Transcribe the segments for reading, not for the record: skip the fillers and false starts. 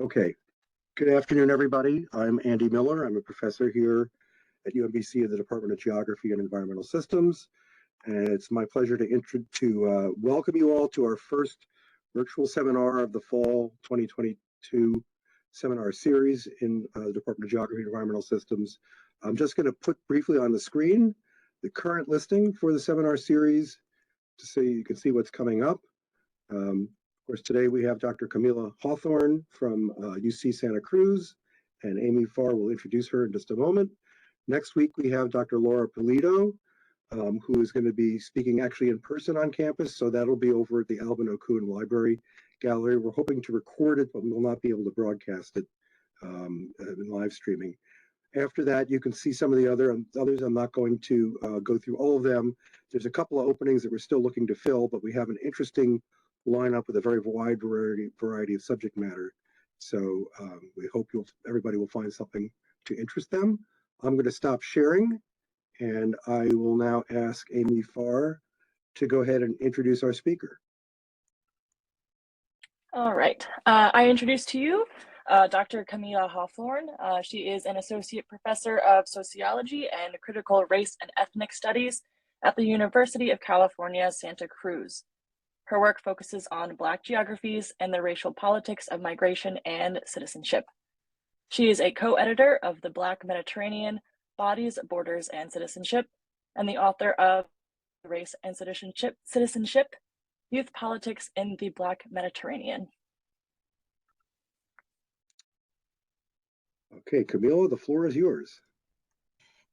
Okay, good afternoon, everybody. I'm Andy Miller. I'm a professor here at UMBC in the Department of Geography and Environmental Systems. And it's my pleasure to welcome you all to our first virtual seminar of the fall 2022 seminar series in the Department of Geography and Environmental Systems. I'm just going to put briefly on the screen the current listing for the seminar series so you can see what's coming up. Of course, today we have Dr. Camilla Hawthorne from UC Santa Cruz, and Amy Farr will introduce her in just a moment. Next week, we have Dr. Laura Pulido, who is going to be speaking actually in person on campus, so that'll be over at the Alvin O'Kuhn Library Gallery. We're hoping to record it, but we will not be able to broadcast it in live streaming. After that, you can see some of the others. I'm not going to go through all of them. There's a couple of openings that we're still looking to fill, but we have an interesting lineup with a very wide variety of subject matter. So we hope everybody will find something to interest them. I'm going to stop sharing, and I will now ask Amy Farr to go ahead and introduce our speaker. All right. I introduce to you Dr. Camilla Hawthorne. She is an associate professor of sociology and critical race and ethnic studies at the University of California, Santa Cruz. Her work focuses on Black geographies and the racial politics of migration and citizenship. She is a co-editor of the Black Mediterranean, Bodies, Borders, and Citizenship, and the author of Race and Citizenship, Youth Politics in the Black Mediterranean. Okay, Camilla, the floor is yours.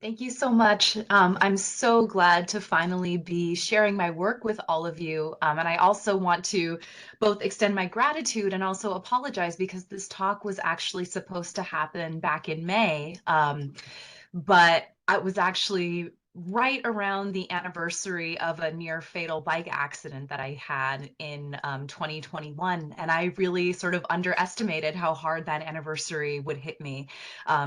Thank you so much. I'm so glad to finally be sharing my work with all of you. And I also want to both extend my gratitude and also apologize because this talk was actually supposed to happen back in May. But I was actually right around the anniversary of a near fatal bike accident that I had in 2021. And I really sort of underestimated how hard that anniversary would hit me.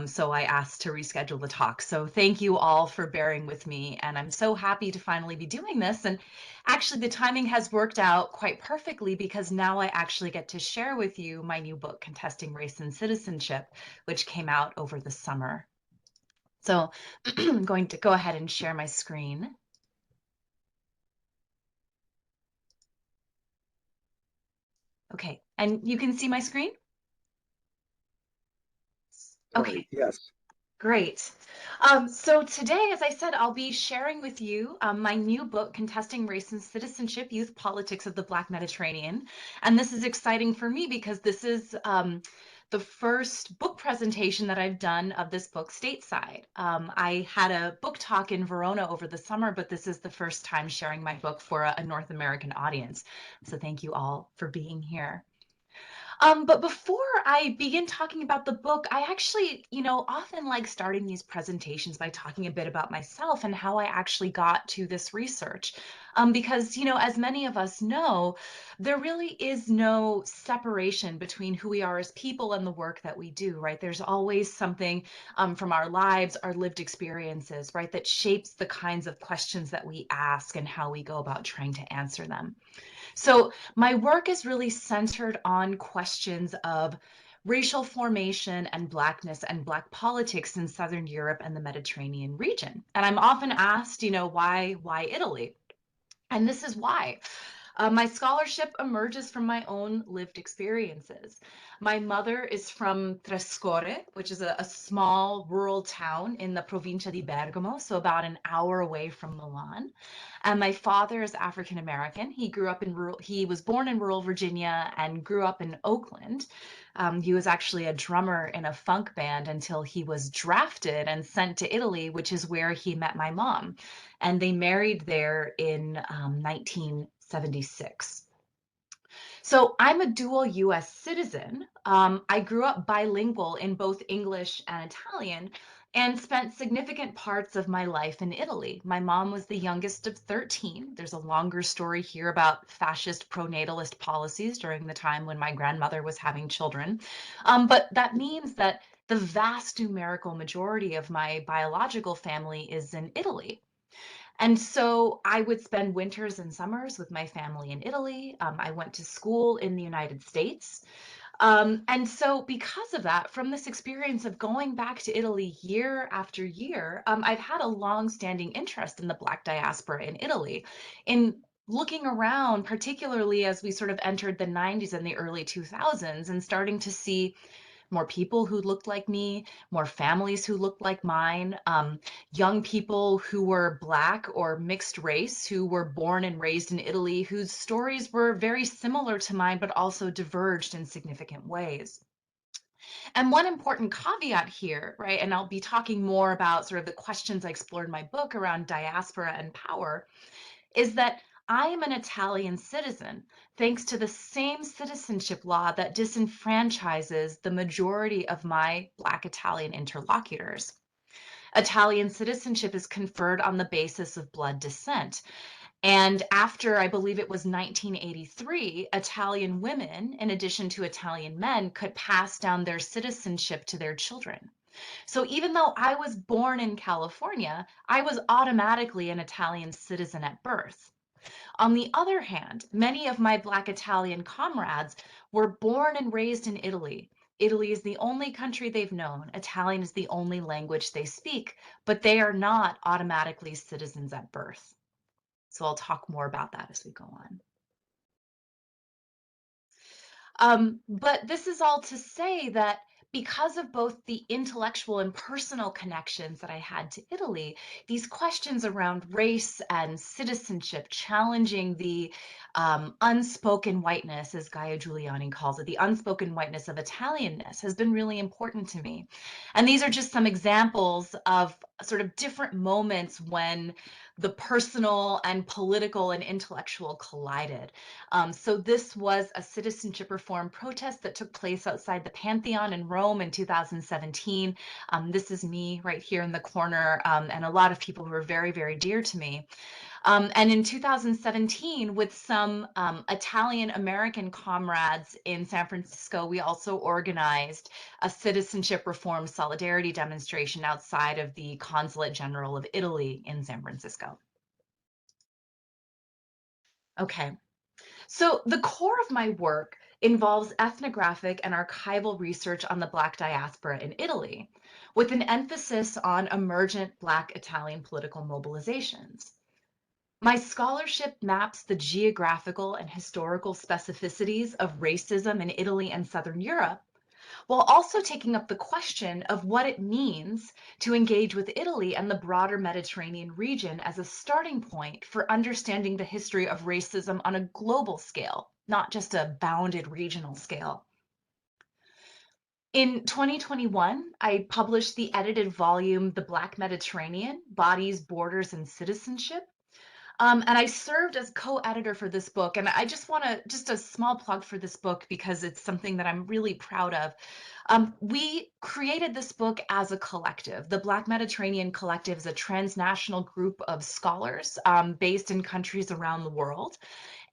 So I asked to reschedule the talk. So thank you all for bearing with me. And I'm so happy to finally be doing this. And actually the timing has worked out quite perfectly because now I actually get to share with you my new book, Contesting Race and Citizenship, which came out over the summer. So I'm going to go ahead and share my screen. Okay, and you can see my screen? Okay. Yes. Great. So today, as I said, I'll be sharing with you my new book, Contesting Race and Citizenship, Youth Politics of the Black Mediterranean. And this is exciting for me because this is the first book presentation that I've done of this book stateside. I had a book talk in Verona over the summer, but this is the first time sharing my book for a North American audience. So thank you all for being here. But before I begin talking about the book, I actually, often like starting these presentations by talking a bit about myself and how I actually got to this research. Because, as many of us know, there really is no separation between who we are as people and the work that we do, right? There's always something from our lives, our lived experiences, right, that shapes the kinds of questions that we ask and how we go about trying to answer them. So my work is really centered on questions of racial formation and Blackness and Black politics in Southern Europe and the Mediterranean region. And I'm often asked, why Italy? And this is why. My scholarship emerges from my own lived experiences. My mother is from Trescore, which is a small rural town in the Provincia di Bergamo, so about an hour away from Milan. And my father is African American. He was born in rural Virginia and grew up in Oakland. He was actually a drummer in a funk band until he was drafted and sent to Italy, which is where he met my mom. And they married there in 1976. So I'm a dual US citizen. I grew up bilingual in both English and Italian and spent significant parts of my life in Italy. My mom was the youngest of 13. There's a longer story here about fascist pronatalist policies during the time when my grandmother was having children. But that means that the vast numerical majority of my biological family is in Italy. And so I would spend winters and summers with my family in Italy. I went to school in the United States. And so because of that, from this experience of going back to Italy year after year, I've had a long-standing interest in the Black diaspora in Italy, in looking around, particularly as we sort of entered the 90s and the early 2000s, and starting to see more people who looked like me, more families who looked like mine, young people who were Black or mixed race, who were born and raised in Italy, whose stories were very similar to mine, but also diverged in significant ways. And one important caveat here, right, and I'll be talking more about sort of the questions I explore in my book around diaspora and power, is that I am an Italian citizen, thanks to the same citizenship law that disenfranchises the majority of my Black Italian interlocutors. Italian citizenship is conferred on the basis of blood descent. And after, I believe it was 1983, Italian women, in addition to Italian men, could pass down their citizenship to their children. So even though I was born in California, I was automatically an Italian citizen at birth. On the other hand, many of my Black Italian comrades were born and raised in Italy. Italy is the only country they've known. Italian is the only language they speak, but they are not automatically citizens at birth. So I'll talk more about that as we go on. But this is all to say that because of both the intellectual and personal connections that I had to Italy, these questions around race and citizenship, challenging the unspoken whiteness, as Gaia Giuliani calls it, the unspoken whiteness of Italianness, has been really important to me. And these are just some examples of sort of different moments when the personal and political and intellectual collided. So this was a citizenship reform protest that took place outside the Pantheon in Rome in 2017. This is me right here in the corner, and a lot of people who are very, very dear to me. And in 2017, with some Italian American comrades in San Francisco, we also organized a citizenship reform solidarity demonstration outside of the Consulate General of Italy in San Francisco. Okay. So the core of my work involves ethnographic and archival research on the Black diaspora in Italy, with an emphasis on emergent Black Italian political mobilizations. My scholarship maps the geographical and historical specificities of racism in Italy and Southern Europe, while also taking up the question of what it means to engage with Italy and the broader Mediterranean region as a starting point for understanding the history of racism on a global scale, not just a bounded regional scale. In 2021, I published the edited volume, The Black Mediterranean: Bodies, Borders, and Citizenship. And I served as co-editor for this book. And I just want to, just a small plug for this book because it's something that I'm really proud of. We created this book as a collective. The Black Mediterranean Collective is a transnational group of scholars based in countries around the world.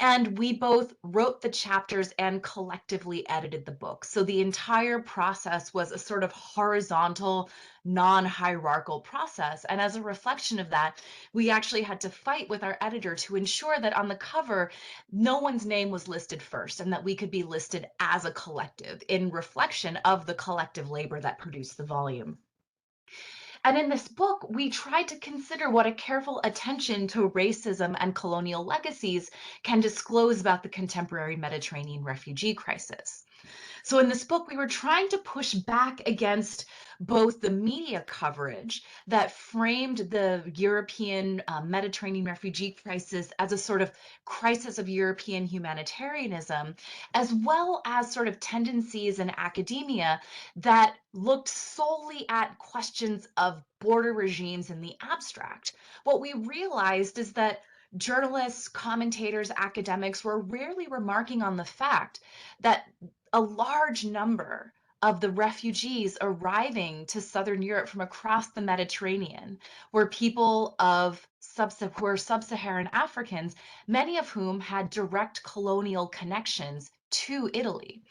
And we both wrote the chapters and collectively edited the book. So the entire process was a sort of horizontal, non-hierarchical process. And as a reflection of that, we actually had to fight with our editor to ensure that on the cover, no one's name was listed first and that we could be listed as a collective in reflection of the collective labor that produced the volume. And in this book, we tried to consider what a careful attention to racism and colonial legacies can disclose about the contemporary Mediterranean refugee crisis. So in this book, we were trying to push back against both the media coverage that framed the European Mediterranean refugee crisis as a sort of crisis of European humanitarianism, as well as sort of tendencies in academia that looked solely at questions of border regimes in the abstract. What we realized is that journalists, commentators, academics were rarely remarking on the fact that a large number of the refugees arriving to Southern Europe from across the Mediterranean were people of who were sub-Saharan Africans, many of whom had direct colonial connections to Italy.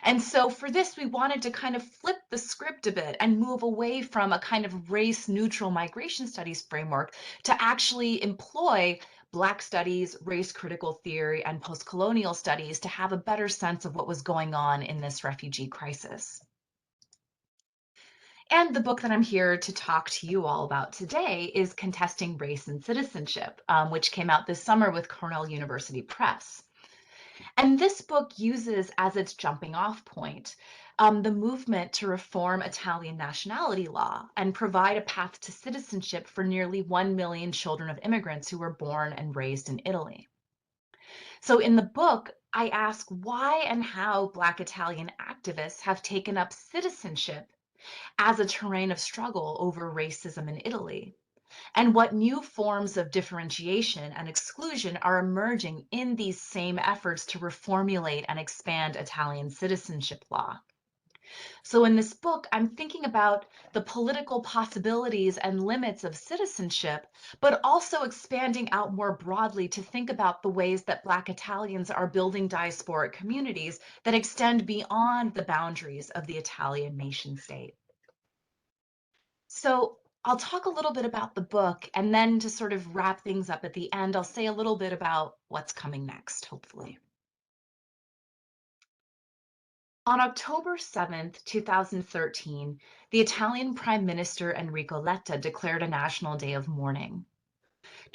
And so for this, we wanted to kind of flip the script a bit and move away from a kind of race neutral migration studies framework to actually employ Black studies, race critical theory, and post-colonial studies to have a better sense of what was going on in this refugee crisis. And the book that I'm here to talk to you all about today is Contesting Race and Citizenship, which came out this summer with Cornell University Press. And this book uses as its jumping off point the movement to reform Italian nationality law and provide a path to citizenship for nearly 1 million children of immigrants who were born and raised in Italy. So in the book, I ask why and how Black Italian activists have taken up citizenship as a terrain of struggle over racism in Italy, and what new forms of differentiation and exclusion are emerging in these same efforts to reformulate and expand Italian citizenship law. So in this book, I'm thinking about the political possibilities and limits of citizenship, but also expanding out more broadly to think about the ways that Black Italians are building diasporic communities that extend beyond the boundaries of the Italian nation state. So I'll talk a little bit about the book, and then to sort of wrap things up at the end, I'll say a little bit about what's coming next, hopefully. On October 7th, 2013, the Italian Prime Minister Enrico Letta declared a national day of mourning.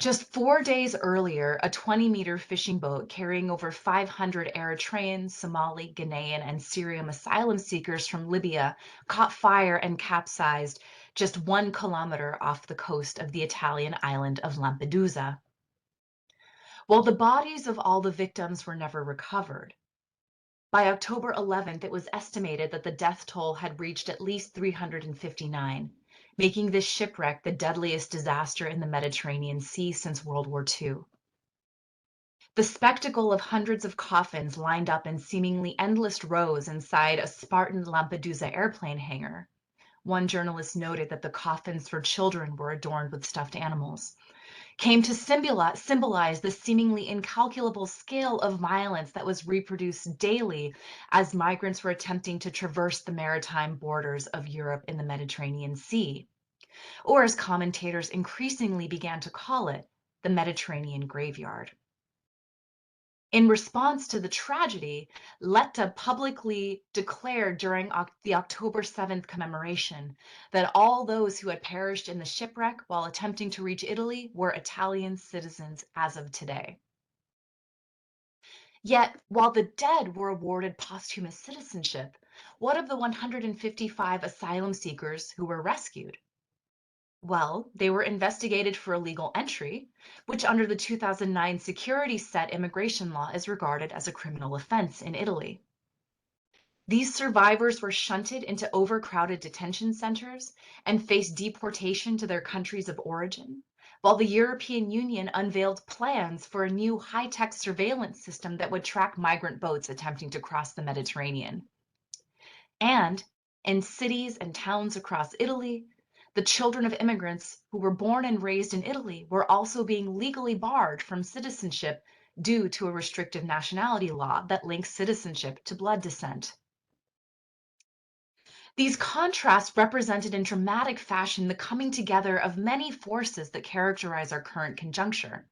Just 4 days earlier, a 20-meter fishing boat carrying over 500 Eritrean, Somali, Ghanaian, and Syrian asylum seekers from Libya caught fire and capsized just 1 kilometer off the coast of the Italian island of Lampedusa. While the bodies of all the victims were never recovered, by October 11th, it was estimated that the death toll had reached at least 359, making this shipwreck the deadliest disaster in the Mediterranean Sea since World War II. The spectacle of hundreds of coffins lined up in seemingly endless rows inside a Spartan Lampedusa airplane hangar. One journalist noted that the coffins for children were adorned with stuffed animals, came to symbolize the seemingly incalculable scale of violence that was reproduced daily as migrants were attempting to traverse the maritime borders of Europe in the Mediterranean Sea, or as commentators increasingly began to call it, the Mediterranean graveyard. In response to the tragedy, Letta publicly declared during the October 7th commemoration that all those who had perished in the shipwreck while attempting to reach Italy were Italian citizens as of today. Yet, while the dead were awarded posthumous citizenship, what of the 155 asylum seekers who were rescued? Well, they were investigated for illegal entry, which under the 2009 security set immigration law is regarded as a criminal offense in Italy. These survivors were shunted into overcrowded detention centers and faced deportation to their countries of origin, while the European Union unveiled plans for a new high-tech surveillance system that would track migrant boats attempting to cross the Mediterranean. And in cities and towns across Italy, the children of immigrants who were born and raised in Italy were also being legally barred from citizenship due to a restrictive nationality law that links citizenship to blood descent. These contrasts represented in dramatic fashion the coming together of many forces that characterize our current conjuncture: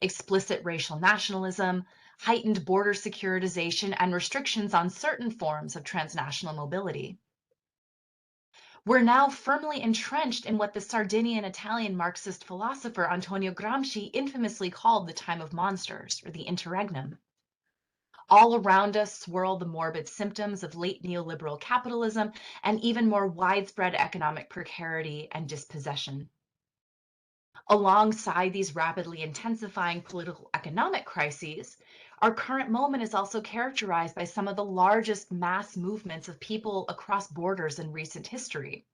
explicit racial nationalism, heightened border securitization, and restrictions on certain forms of transnational mobility. We're now firmly entrenched in what the Sardinian Italian Marxist philosopher Antonio Gramsci infamously called the time of monsters, or the interregnum. All around us swirl the morbid symptoms of late neoliberal capitalism and even more widespread economic precarity and dispossession. Alongside these rapidly intensifying political economic crises, our current moment is also characterized by some of the largest mass movements of people across borders in recent history.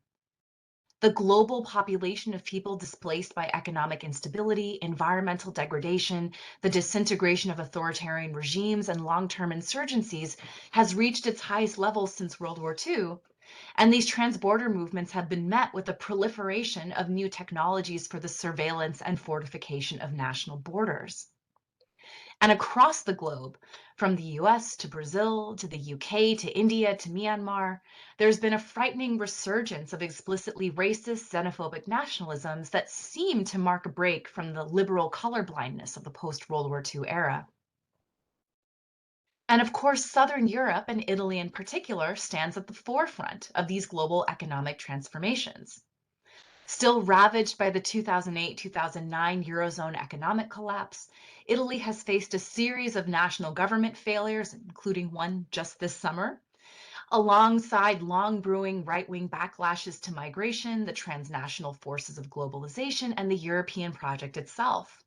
The global population of people displaced by economic instability, environmental degradation, the disintegration of authoritarian regimes, and long-term insurgencies has reached its highest levels since World War II, and these transborder movements have been met with a proliferation of new technologies for the surveillance and fortification of national borders. And across the globe, from the US to Brazil to the UK to India to Myanmar, there's been a frightening resurgence of explicitly racist, xenophobic nationalisms that seem to mark a break from the liberal colorblindness of the post-World War II era. And of course, Southern Europe, and Italy in particular, stands at the forefront of these global economic transformations. Still ravaged by the 2008-2009 Eurozone economic collapse, Italy has faced a series of national government failures, including one just this summer, alongside long brewing right-wing backlashes to migration, the transnational forces of globalization, and the European project itself.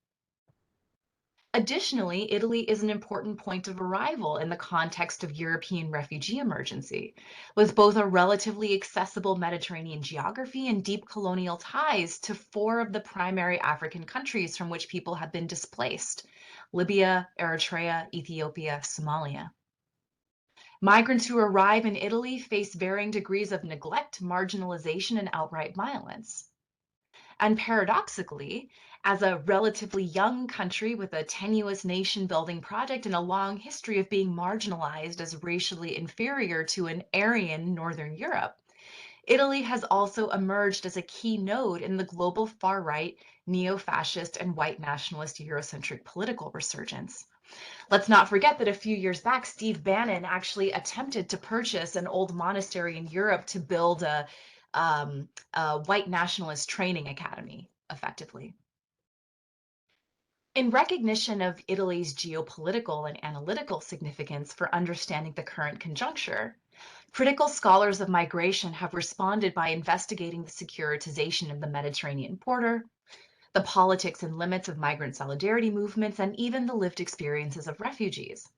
Additionally, Italy is an important point of arrival in the context of European refugee emergency, with both a relatively accessible Mediterranean geography and deep colonial ties to 4 of the primary African countries from which people have been displaced: Libya, Eritrea, Ethiopia, Somalia. Migrants who arrive in Italy face varying degrees of neglect, marginalization, and outright violence. And paradoxically, as a relatively young country with a tenuous nation building project and a long history of being marginalized as racially inferior to an Aryan Northern Europe, Italy has also emerged as a key node in the global far-right, neo-fascist, and white nationalist Eurocentric political resurgence. Let's not forget that a few years back, Steve Bannon actually attempted to purchase an old monastery in Europe to build a white nationalist training academy, effectively. In recognition of Italy's geopolitical and analytical significance for understanding the current conjuncture, critical scholars of migration have responded by investigating the securitization of the Mediterranean border, the politics and limits of migrant solidarity movements, and even the lived experiences of refugees.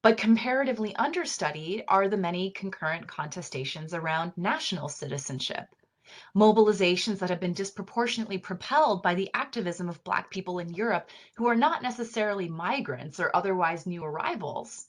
But comparatively understudied are the many concurrent contestations around national citizenship, mobilizations that have been disproportionately propelled by the activism of Black people in Europe who are not necessarily migrants or otherwise new arrivals,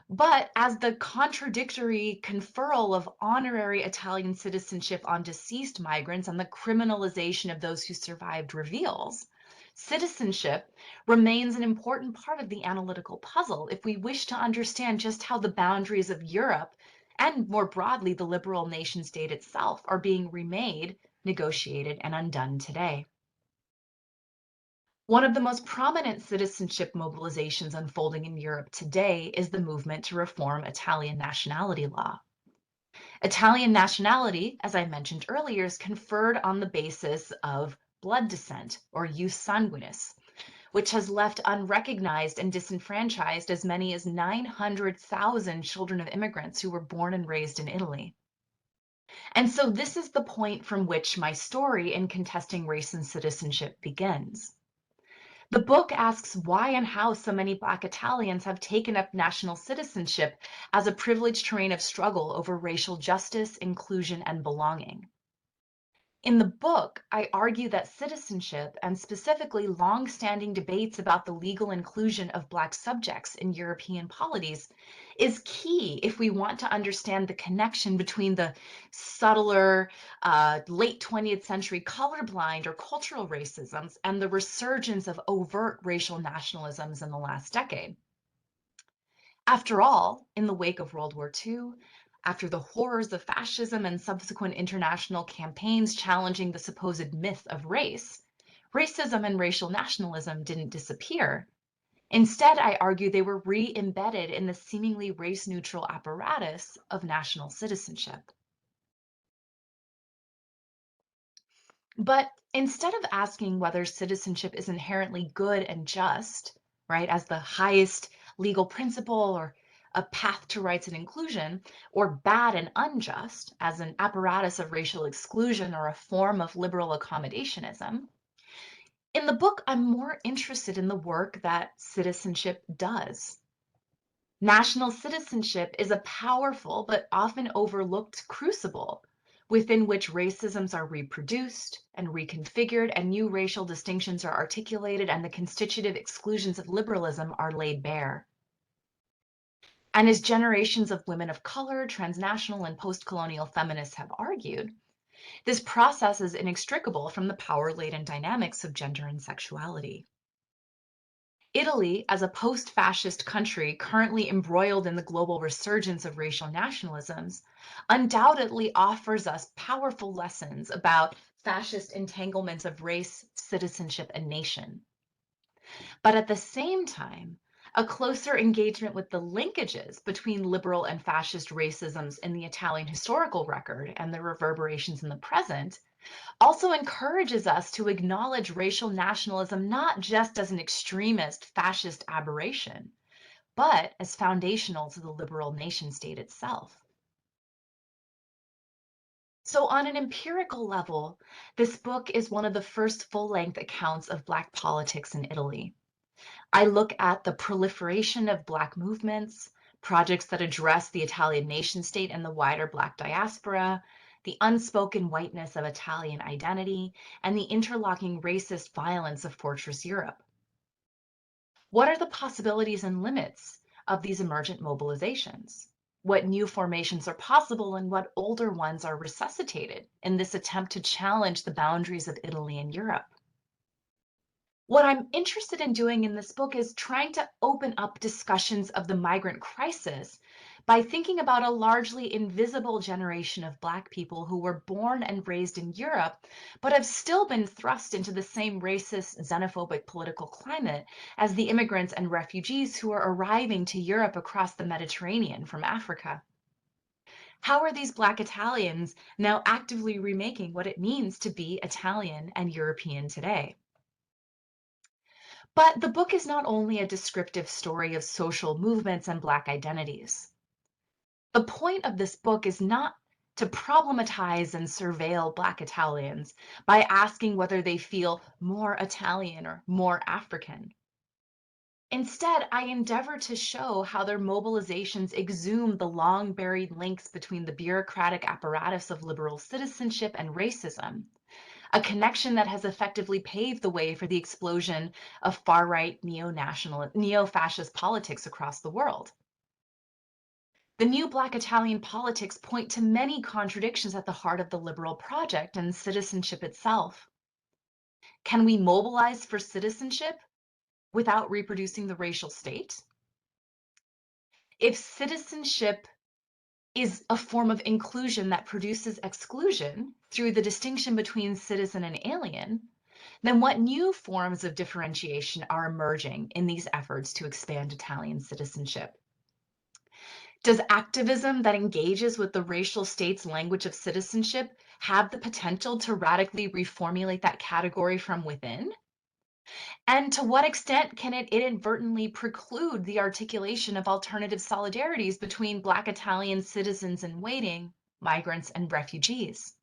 but as the contradictory conferral of honorary Italian citizenship on deceased migrants and the criminalization of those who survived reveals, citizenship remains an important part of the analytical puzzle if we wish to understand just how the boundaries of Europe and more broadly the liberal nation state itself are being remade, negotiated, and undone today. One of the most prominent citizenship mobilizations unfolding in Europe today is the movement to reform Italian nationality law. Italian nationality, as I mentioned earlier, is conferred on the basis of blood descent, or jus sanguinis, which has left unrecognized and disenfranchised as many as 900,000 children of immigrants who were born and raised in Italy. And so this is the point from which my story in contesting race and citizenship begins. The book asks why and how so many Black Italians have taken up national citizenship as a privileged terrain of struggle over racial justice, inclusion, and belonging. In the book, I argue that citizenship, and specifically long-standing debates about the legal inclusion of Black subjects in European polities, is key if we want to understand the connection between the subtler late 20th century colorblind or cultural racisms and the resurgence of overt racial nationalisms in the last decade. After all, in the wake of World War II, after the horrors of fascism and subsequent international campaigns challenging the supposed myth of race, racism and racial nationalism didn't disappear. Instead, I argue they were re-embedded in the seemingly race-neutral apparatus of national citizenship. But instead of asking whether citizenship is inherently good and just, right, as the highest legal principle or a path to rights and inclusion, or bad and unjust as an apparatus of racial exclusion or a form of liberal accommodationism, in the book, I'm more interested in the work that citizenship does. National citizenship is a powerful but often overlooked crucible within which racisms are reproduced and reconfigured and new racial distinctions are articulated and the constitutive exclusions of liberalism are laid bare. And as generations of women of color, transnational, and post-colonial feminists have argued, this process is inextricable from the power-laden dynamics of gender and sexuality. Italy, as a post-fascist country currently embroiled in the global resurgence of racial nationalisms, undoubtedly offers us powerful lessons about fascist entanglements of race, citizenship, and nation. But at the same time, a closer engagement with the linkages between liberal and fascist racisms in the Italian historical record and their reverberations in the present also encourages us to acknowledge racial nationalism not just as an extremist fascist aberration, but as foundational to the liberal nation state itself. So on an empirical level, this book is one of the first full-length accounts of Black politics in Italy. I look at the proliferation of Black movements, projects that address the Italian nation state and the wider Black diaspora, the unspoken whiteness of Italian identity, and the interlocking racist violence of Fortress Europe. What are the possibilities and limits of these emergent mobilizations? What new formations are possible and what older ones are resuscitated in this attempt to challenge the boundaries of Italy and Europe? What I'm interested in doing in this book is trying to open up discussions of the migrant crisis by thinking about a largely invisible generation of Black people who were born and raised in Europe, but have still been thrust into the same racist, xenophobic political climate as the immigrants and refugees who are arriving to Europe across the Mediterranean from Africa. How are these Black Italians now actively remaking what it means to be Italian and European today? But the book is not only a descriptive story of social movements and Black identities. The point of this book is not to problematize and surveil Black Italians by asking whether they feel more Italian or more African. Instead, I endeavor to show how their mobilizations exhume the long buried links between the bureaucratic apparatus of liberal citizenship and racism, a connection that has effectively paved the way for the explosion of far-right neo-fascist politics across the world. The new Black Italian politics point to many contradictions at the heart of the liberal project and citizenship itself. Can we mobilize for citizenship without reproducing the racial state? If citizenship is a form of inclusion that produces exclusion through the distinction between citizen and alien, then what new forms of differentiation are emerging in these efforts to expand Italian citizenship? Does activism that engages with the racial state's language of citizenship have the potential to radically reformulate that category from within? And to what extent can it inadvertently preclude the articulation of alternative solidarities between Black Italian citizens in waiting, migrants, and refugees?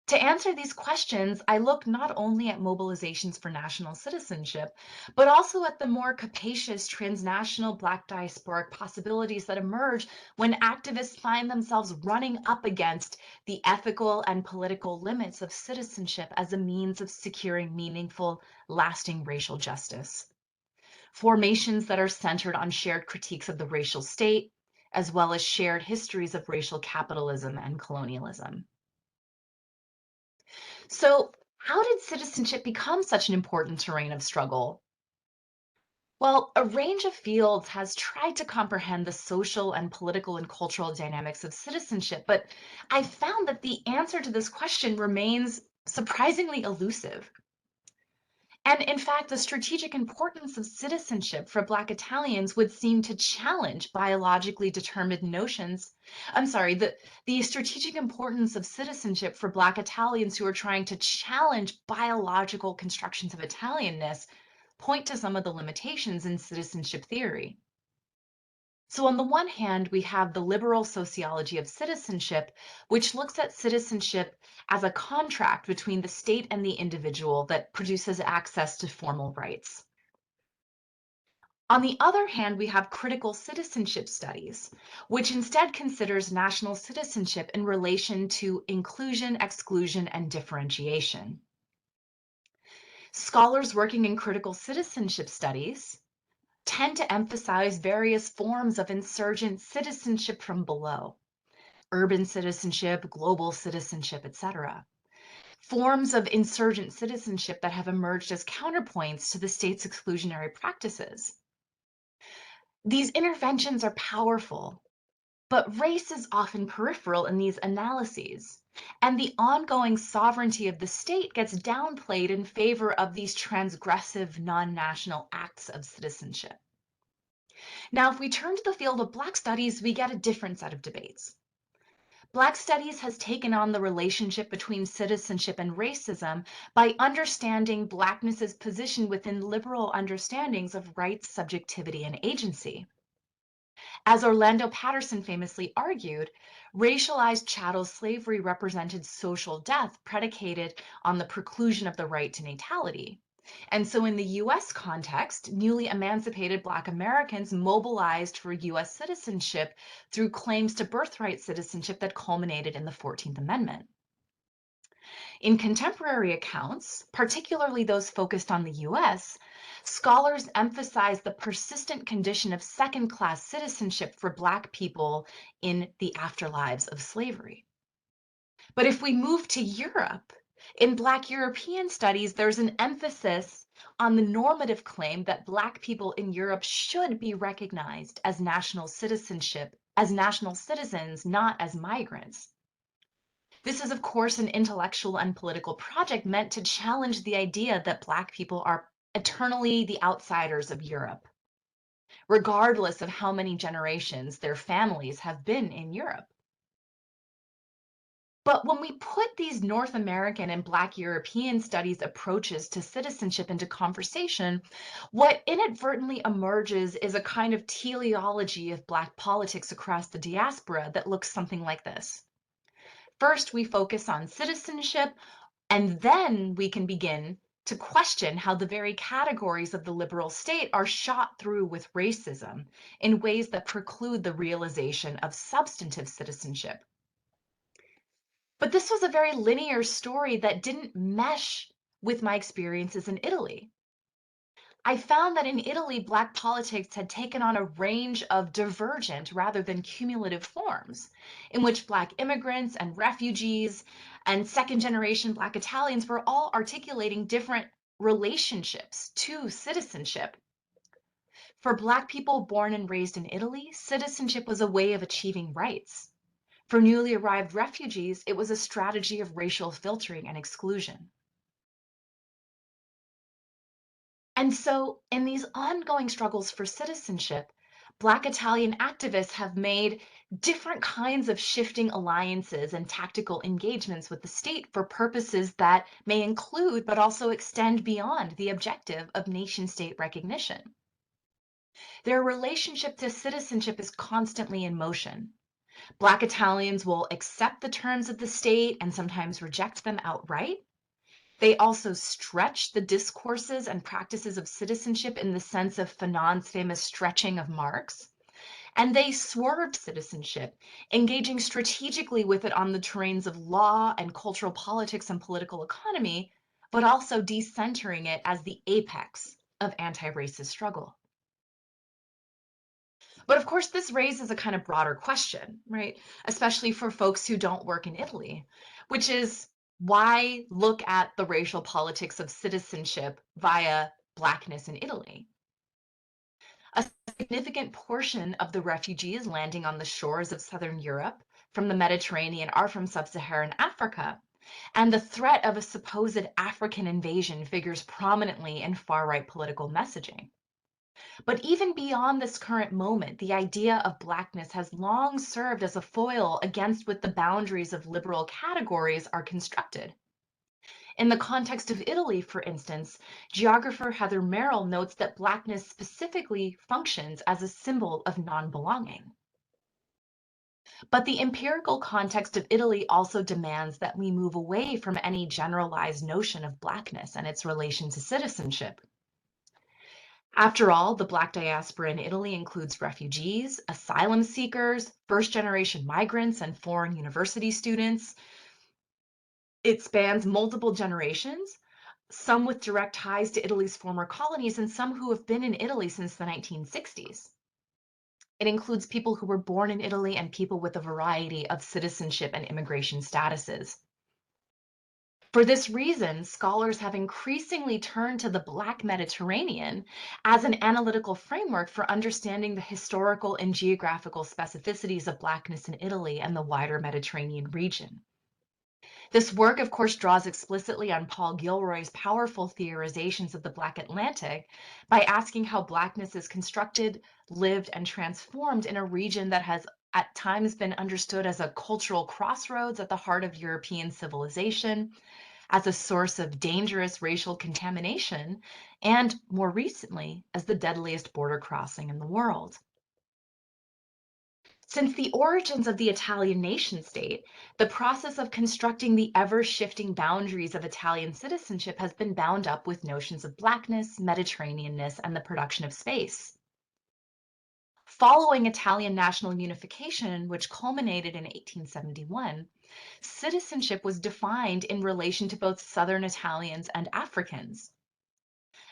To answer these questions, I look not only at mobilizations for national citizenship, but also at the more capacious transnational Black diasporic possibilities that emerge when activists find themselves running up against the ethical and political limits of citizenship as a means of securing meaningful, lasting racial justice. Formations that are centered on shared critiques of the racial state, as well as shared histories of racial capitalism and colonialism. So, how did citizenship become such an important terrain of struggle? Well, a range of fields has tried to comprehend the social and political and cultural dynamics of citizenship, but I found that the answer to this question remains surprisingly elusive. And in fact, the strategic importance of citizenship for Black Italians would seem to challenge biologically determined notions. The strategic importance of citizenship for Black Italians who are trying to challenge biological constructions of Italianness point to some of the limitations in citizenship theory. So on the one hand, we have the liberal sociology of citizenship, which looks at citizenship as a contract between the state and the individual that produces access to formal rights. On the other hand, we have critical citizenship studies, which instead considers national citizenship in relation to inclusion, exclusion, and differentiation. Scholars working in critical citizenship studies tend to emphasize various forms of insurgent citizenship from below, urban citizenship, global citizenship, etc. forms of insurgent citizenship that have emerged as counterpoints to the state's exclusionary practices. These interventions are powerful, but race is often peripheral in these analyses, and the ongoing sovereignty of the state gets downplayed in favor of these transgressive non-national acts of citizenship. Now, if we turn to the field of Black studies, we get a different set of debates. Black studies has taken on the relationship between citizenship and racism by understanding Blackness's position within liberal understandings of rights, subjectivity, and agency. As Orlando Patterson famously argued, racialized chattel slavery represented social death predicated on the preclusion of the right to natality. And so in the US context, newly emancipated Black Americans mobilized for US citizenship through claims to birthright citizenship that culminated in the 14th Amendment. In contemporary accounts, particularly those focused on the US, scholars emphasize the persistent condition of second-class citizenship for Black people in the afterlives of slavery. But if we move to Europe, in Black European studies, there's an emphasis on the normative claim that Black people in Europe should be recognized as national citizenship, as national citizens, not as migrants. This is, of course, an intellectual and political project meant to challenge the idea that Black people are eternally the outsiders of Europe, regardless of how many generations their families have been in Europe. But when we put these North American and Black European studies approaches to citizenship into conversation, what inadvertently emerges is a kind of teleology of Black politics across the diaspora that looks something like this. First, we focus on citizenship, and then we can begin to question how the very categories of the liberal state are shot through with racism in ways that preclude the realization of substantive citizenship. But this was a very linear story that didn't mesh with my experiences in Italy. I found that in Italy, Black politics had taken on a range of divergent rather than cumulative forms, in which Black immigrants and refugees and second-generation Black Italians were all articulating different relationships to citizenship. For Black people born and raised in Italy, citizenship was a way of achieving rights. For newly arrived refugees, it was a strategy of racial filtering and exclusion. And so, in these ongoing struggles for citizenship, Black Italian activists have made different kinds of shifting alliances and tactical engagements with the state for purposes that may include but also extend beyond the objective of nation-state recognition. Their relationship to citizenship is constantly in motion. Black Italians will accept the terms of the state and sometimes reject them outright. They also stretch the discourses and practices of citizenship in the sense of Fanon's famous stretching of Marx. And they swerved citizenship, engaging strategically with it on the terrains of law and cultural politics and political economy, but also decentering it as the apex of anti-racist struggle. But of course, this raises a kind of broader question, right? Especially for folks who don't work in Italy, which is why look at the racial politics of citizenship via Blackness in Italy? A significant portion of the refugees landing on the shores of Southern Europe from the Mediterranean are from sub-Saharan Africa, and the threat of a supposed African invasion figures prominently in far-right political messaging. But even beyond this current moment, the idea of Blackness has long served as a foil against what the boundaries of liberal categories are constructed. In the context of Italy, for instance, geographer Heather Merrill notes that Blackness specifically functions as a symbol of non-belonging. But the empirical context of Italy also demands that we move away from any generalized notion of Blackness and its relation to citizenship. After all, the Black diaspora in Italy includes refugees, asylum seekers, first-generation migrants, and foreign university students. It spans multiple generations, some with direct ties to Italy's former colonies, and some who have been in Italy since the 1960s. It includes people who were born in Italy and people with a variety of citizenship and immigration statuses. For this reason, scholars have increasingly turned to the Black Mediterranean as an analytical framework for understanding the historical and geographical specificities of Blackness in Italy and the wider Mediterranean region. This work, of course, draws explicitly on Paul Gilroy's powerful theorizations of the Black Atlantic by asking how Blackness is constructed, lived, and transformed in a region that has at times been understood as a cultural crossroads at the heart of European civilization, as a source of dangerous racial contamination, and more recently, as the deadliest border crossing in the world. Since the origins of the Italian nation state, the process of constructing the ever-shifting boundaries of Italian citizenship has been bound up with notions of Blackness, Mediterraneanness, and the production of space. Following Italian national unification, which culminated in 1871, citizenship was defined in relation to both Southern Italians and Africans.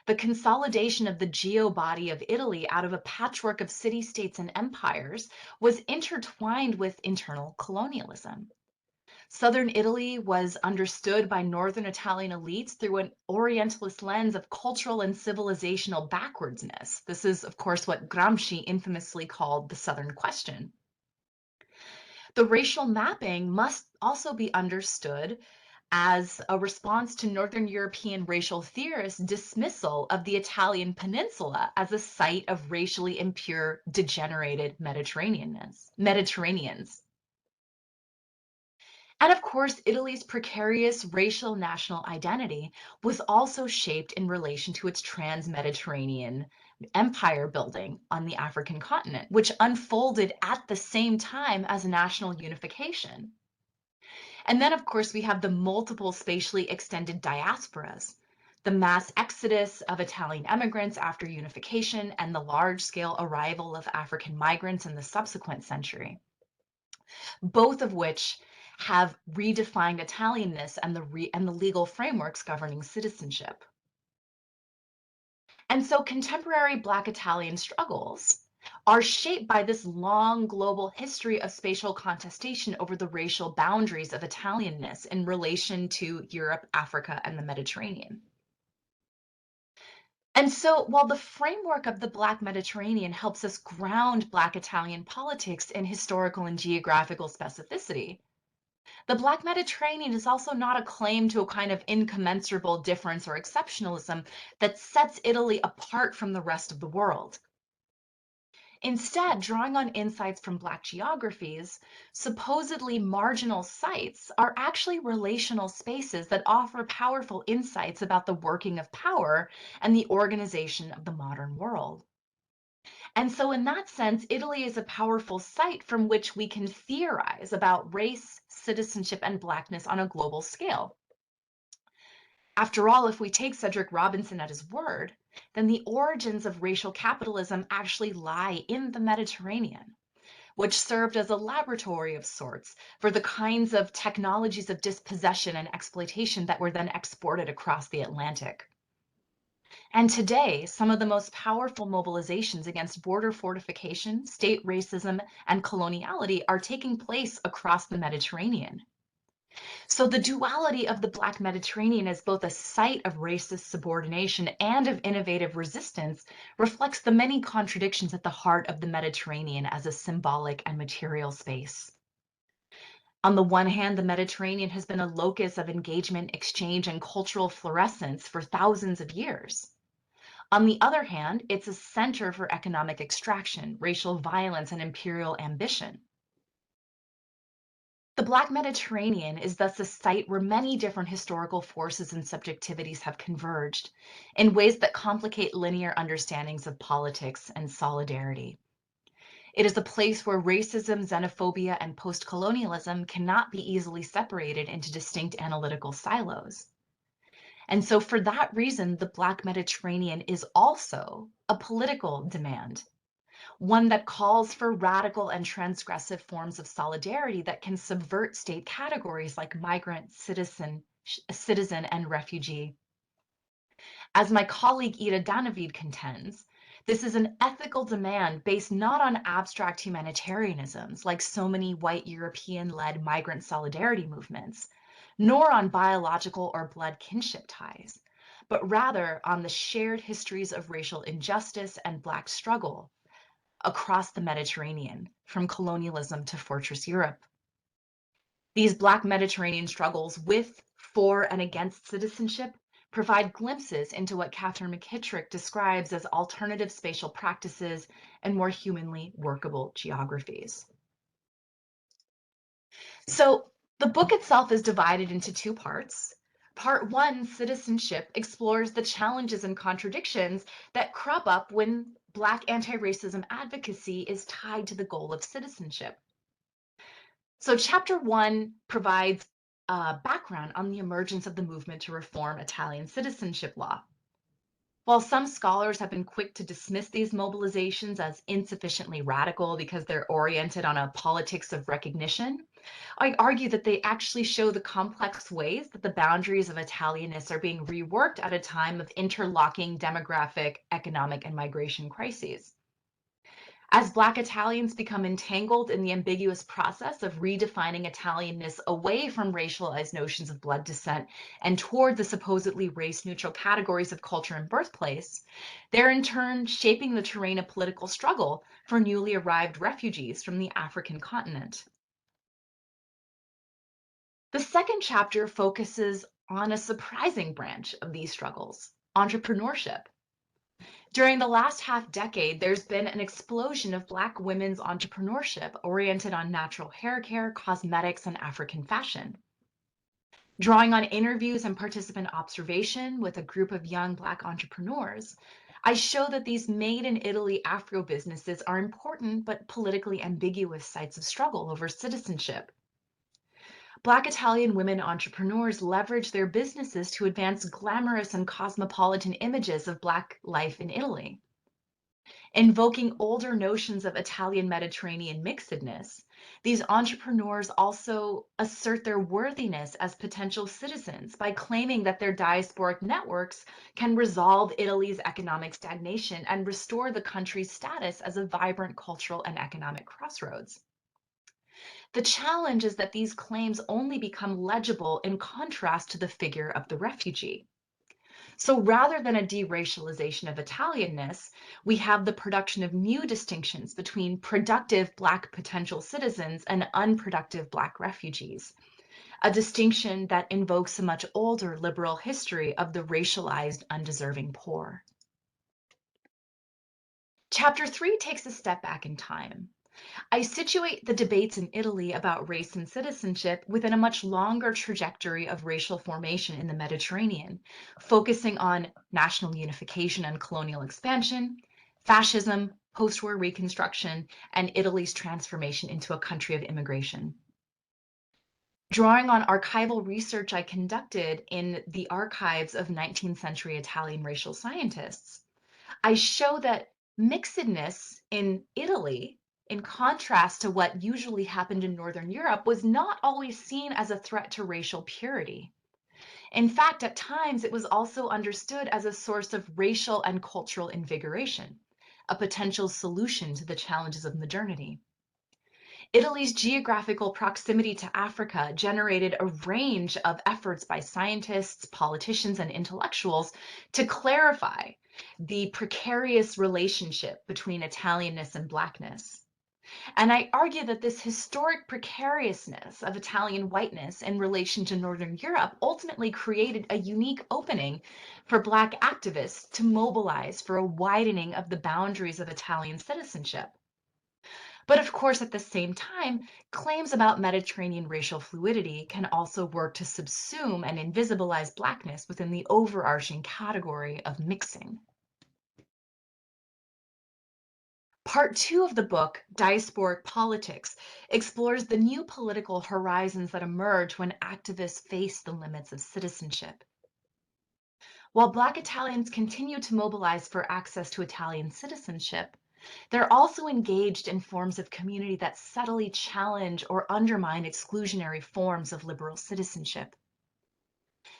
The consolidation of the geo-body of Italy out of a patchwork of city-states and empires was intertwined with internal colonialism. Southern Italy was understood by Northern Italian elites through an Orientalist lens of cultural and civilizational backwardsness. This is, of course, what Gramsci infamously called the Southern Question. The racial mapping must also be understood as a response to Northern European racial theorists' dismissal of the Italian peninsula as a site of racially impure, degenerated Mediterraneans. And of course, Italy's precarious racial national identity was also shaped in relation to its trans-Mediterranean empire building on the African continent, which unfolded at the same time as national unification. And then, of course, we have the multiple spatially extended diasporas, the mass exodus of Italian immigrants after unification, and the large-scale arrival of African migrants in the subsequent century, both of which have redefined Italianness and the legal frameworks governing citizenship. And so contemporary Black Italian struggles are shaped by this long global history of spatial contestation over the racial boundaries of Italianness in relation to Europe, Africa, and the Mediterranean. And so while the framework of the Black Mediterranean helps us ground Black Italian politics in historical and geographical specificity, the Black Mediterranean is also not a claim to a kind of incommensurable difference or exceptionalism that sets Italy apart from the rest of the world. Instead, drawing on insights from Black geographies, supposedly marginal sites are actually relational spaces that offer powerful insights about the working of power and the organization of the modern world. And so in that sense, Italy is a powerful site from which we can theorize about race, citizenship, and Blackness on a global scale. After all, if we take Cedric Robinson at his word, then the origins of racial capitalism actually lie in the Mediterranean, which served as a laboratory of sorts for the kinds of technologies of dispossession and exploitation that were then exported across the Atlantic. And today, some of the most powerful mobilizations against border fortification, state racism, and coloniality are taking place across the Mediterranean. So the duality of the Black Mediterranean as both a site of racist subordination and of innovative resistance reflects the many contradictions at the heart of the Mediterranean as a symbolic and material space. On the one hand, the Mediterranean has been a locus of engagement, exchange, and cultural fluorescence for thousands of years. On the other hand, it's a center for economic extraction, racial violence, and imperial ambition. The Black Mediterranean is thus a site where many different historical forces and subjectivities have converged in ways that complicate linear understandings of politics and solidarity. It is a place where racism, xenophobia, and post-colonialism cannot be easily separated into distinct analytical silos. And so for that reason, the Black Mediterranean is also a political demand, one that calls for radical and transgressive forms of solidarity that can subvert state categories like migrant, citizen, and refugee. As my colleague Ida Danavid contends, this is an ethical demand based not on abstract humanitarianisms like so many white European-led migrant solidarity movements, nor on biological or blood kinship ties, but rather on the shared histories of racial injustice and Black struggle across the Mediterranean, from colonialism to fortress Europe. These Black Mediterranean struggles with, for, and against citizenship provide glimpses into what Catherine McKittrick describes as alternative spatial practices and more humanly workable geographies. So the book itself is divided into two parts. Part one, Citizenship, explores the challenges and contradictions that crop up when Black anti-racism advocacy is tied to the goal of citizenship. So chapter one provides background on the emergence of the movement to reform Italian citizenship law. While some scholars have been quick to dismiss these mobilizations as insufficiently radical because they're oriented on a politics of recognition, I argue that they actually show the complex ways that the boundaries of Italianness are being reworked at a time of interlocking demographic, economic, and migration crises. As Black Italians become entangled in the ambiguous process of redefining Italianness away from racialized notions of blood descent and toward the supposedly race-neutral categories of culture and birthplace, they're in turn shaping the terrain of political struggle for newly arrived refugees from the African continent. The second chapter focuses on a surprising branch of these struggles, entrepreneurship. During the last half decade, there's been an explosion of Black women's entrepreneurship oriented on natural hair care, cosmetics, and African fashion. Drawing on interviews and participant observation with a group of young Black entrepreneurs, I show that these made in Italy Afro businesses are important but politically ambiguous sites of struggle over citizenship. Black Italian women entrepreneurs leverage their businesses to advance glamorous and cosmopolitan images of Black life in Italy. Invoking older notions of Italian Mediterranean mixedness, these entrepreneurs also assert their worthiness as potential citizens by claiming that their diasporic networks can resolve Italy's economic stagnation and restore the country's status as a vibrant cultural and economic crossroads. The challenge is that these claims only become legible in contrast to the figure of the refugee. So rather than a deracialization of Italianness, we have the production of new distinctions between productive Black potential citizens and unproductive Black refugees, a distinction that invokes a much older liberal history of the racialized, undeserving poor. Chapter 3 takes a step back in time. I situate the debates in Italy about race and citizenship within a much longer trajectory of racial formation in the Mediterranean, focusing on national unification and colonial expansion, fascism, post-war reconstruction, and Italy's transformation into a country of immigration. Drawing on archival research I conducted in the archives of 19th century Italian racial scientists, I show that mixedness in Italy, in contrast to what usually happened in Northern Europe, was not always seen as a threat to racial purity. In fact, at times it was also understood as a source of racial and cultural invigoration, a potential solution to the challenges of modernity. Italy's geographical proximity to Africa generated a range of efforts by scientists, politicians, and intellectuals to clarify the precarious relationship between Italianness and Blackness. And I argue that this historic precariousness of Italian whiteness in relation to Northern Europe ultimately created a unique opening for Black activists to mobilize for a widening of the boundaries of Italian citizenship. But of course, at the same time, claims about Mediterranean racial fluidity can also work to subsume and invisibilize Blackness within the overarching category of mixing. Part 2 of the book, Diasporic Politics, explores the new political horizons that emerge when activists face the limits of citizenship. While Black Italians continue to mobilize for access to Italian citizenship, they're also engaged in forms of community that subtly challenge or undermine exclusionary forms of liberal citizenship.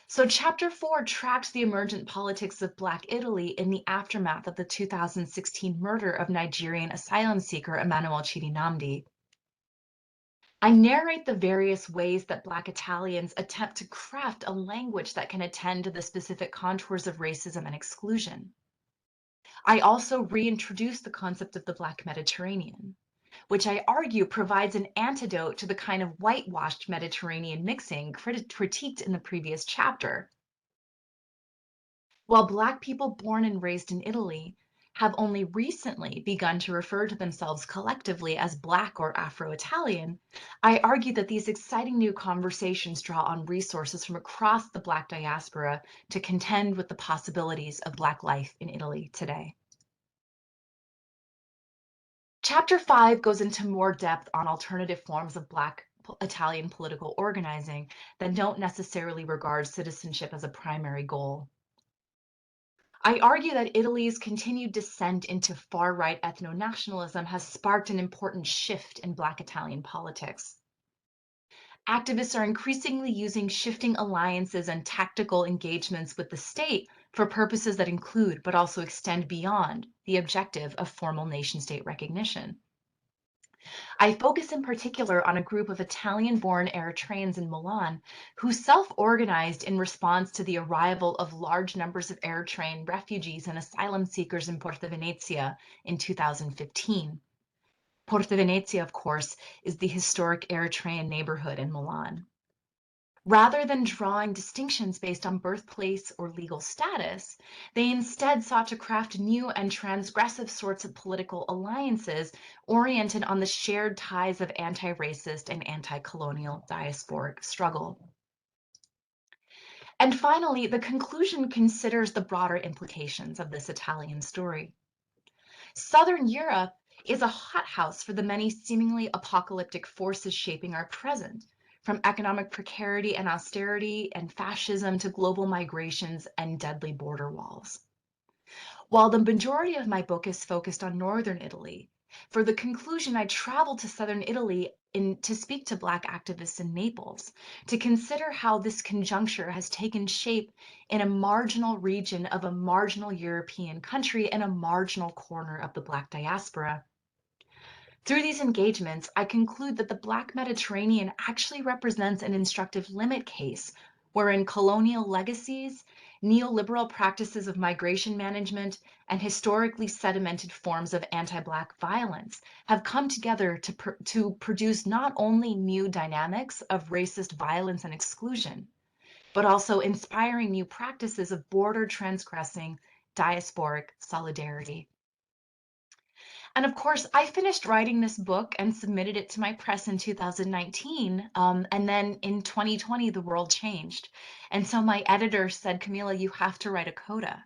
So Chapter 4 tracks the emergent politics of Black Italy in the aftermath of the 2016 murder of Nigerian asylum seeker Emmanuel Chidi Nnamdi. I narrate the various ways that Black Italians attempt to craft a language that can attend to the specific contours of racism and exclusion. I also reintroduce the concept of the Black Mediterranean, which I argue provides an antidote to the kind of whitewashed Mediterranean mixing critiqued in the previous chapter. While Black people born and raised in Italy have only recently begun to refer to themselves collectively as Black or Afro-Italian, I argue that these exciting new conversations draw on resources from across the Black diaspora to contend with the possibilities of Black life in Italy today. Chapter 5 goes into more depth on alternative forms of Black Italian political organizing that don't necessarily regard citizenship as a primary goal. I argue that Italy's continued descent into far-right ethno-nationalism has sparked an important shift in Black Italian politics. Activists are increasingly using shifting alliances and tactical engagements with the state for purposes that include but also extend beyond the objective of formal nation-state recognition. I focus in particular on a group of Italian-born Eritreans in Milan who self-organized in response to the arrival of large numbers of Eritrean refugees and asylum seekers in Porta Venezia in 2015. Porta Venezia, of course, is the historic Eritrean neighborhood in Milan. Rather than drawing distinctions based on birthplace or legal status, they instead sought to craft new and transgressive sorts of political alliances oriented on the shared ties of anti-racist and anti-colonial diasporic struggle. And finally, the conclusion considers the broader implications of this Italian story. Southern Europe is a hothouse for the many seemingly apocalyptic forces shaping our present, from economic precarity and austerity and fascism to global migrations and deadly border walls. While the majority of my book is focused on northern Italy, for the conclusion I traveled to southern Italy to speak to Black activists in Naples, to consider how this conjuncture has taken shape in a marginal region of a marginal European country and a marginal corner of the Black diaspora. Through these engagements, I conclude that the Black Mediterranean actually represents an instructive limit case wherein colonial legacies, neoliberal practices of migration management, and historically sedimented forms of anti-Black violence have come together to produce not only new dynamics of racist violence and exclusion, but also inspiring new practices of border transgressing diasporic solidarity. And of course, I finished writing this book and submitted it to my press in 2019. And then in 2020, the world changed. And so my editor said, Camilla, you have to write a coda.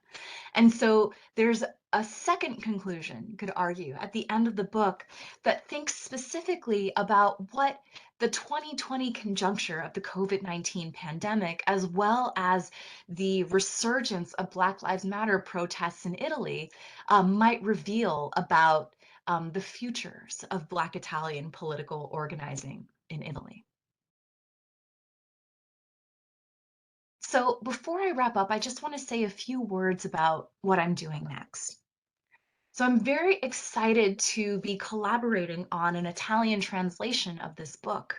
And so there's a second conclusion, you could argue, at the end of the book that thinks specifically about what the 2020 conjuncture of the COVID-19 pandemic, as well as the resurgence of Black Lives Matter protests in Italy, might reveal about the futures of Black Italian political organizing in Italy. So before I wrap up, I just want to say a few words about what I'm doing next. So I'm very excited to be collaborating on an Italian translation of this book.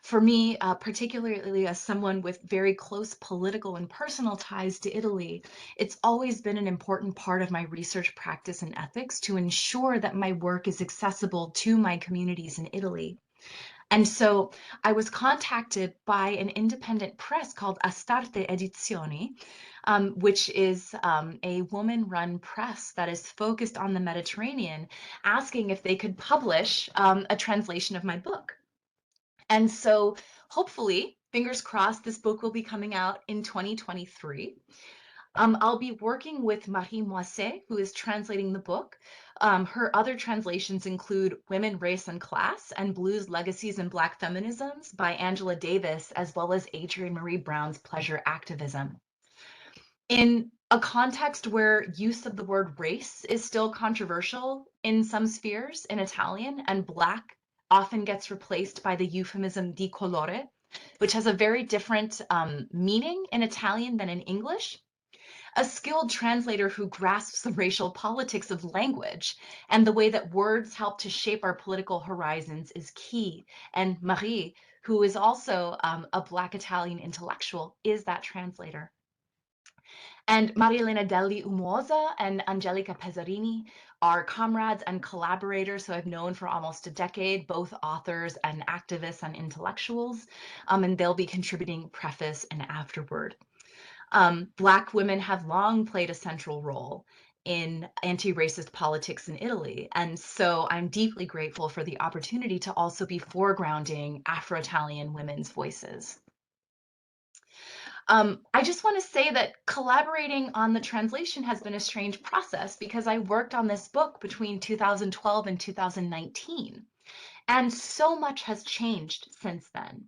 For me, particularly as someone with very close political and personal ties to Italy, it's always been an important part of my research practice and ethics to ensure that my work is accessible to my communities in Italy. And so I was contacted by an independent press called Astarte Edizioni, which is a woman-run press that is focused on the Mediterranean, asking if they could publish a translation of my book. And so hopefully, fingers crossed, this book will be coming out in 2023. I'll be working with Marie Moisset, who is translating the book. Her other translations include Women, Race, and Class and Blues, Legacies, and Black Feminisms by Angela Davis, as well as Adrienne Marie Brown's Pleasure Activism. In a context where use of the word race is still controversial in some spheres in Italian, and Black often gets replaced by the euphemism di colore, which has a very different meaning in Italian than in English. A skilled translator who grasps the racial politics of language and the way that words help to shape our political horizons is key. And Marie, who is also a Black Italian intellectual, is that translator. And Maria Elena Deli Umoza and Angelica Pezzarini are comrades and collaborators who I've known for almost a decade, both authors and activists and intellectuals, and they'll be contributing preface and afterword. Black women have long played a central role in anti-racist politics in Italy. And so I'm deeply grateful for the opportunity to also be foregrounding Afro-Italian women's voices. I just want to say that collaborating on the translation has been a strange process because I worked on this book between 2012 and 2019, and so much has changed since then.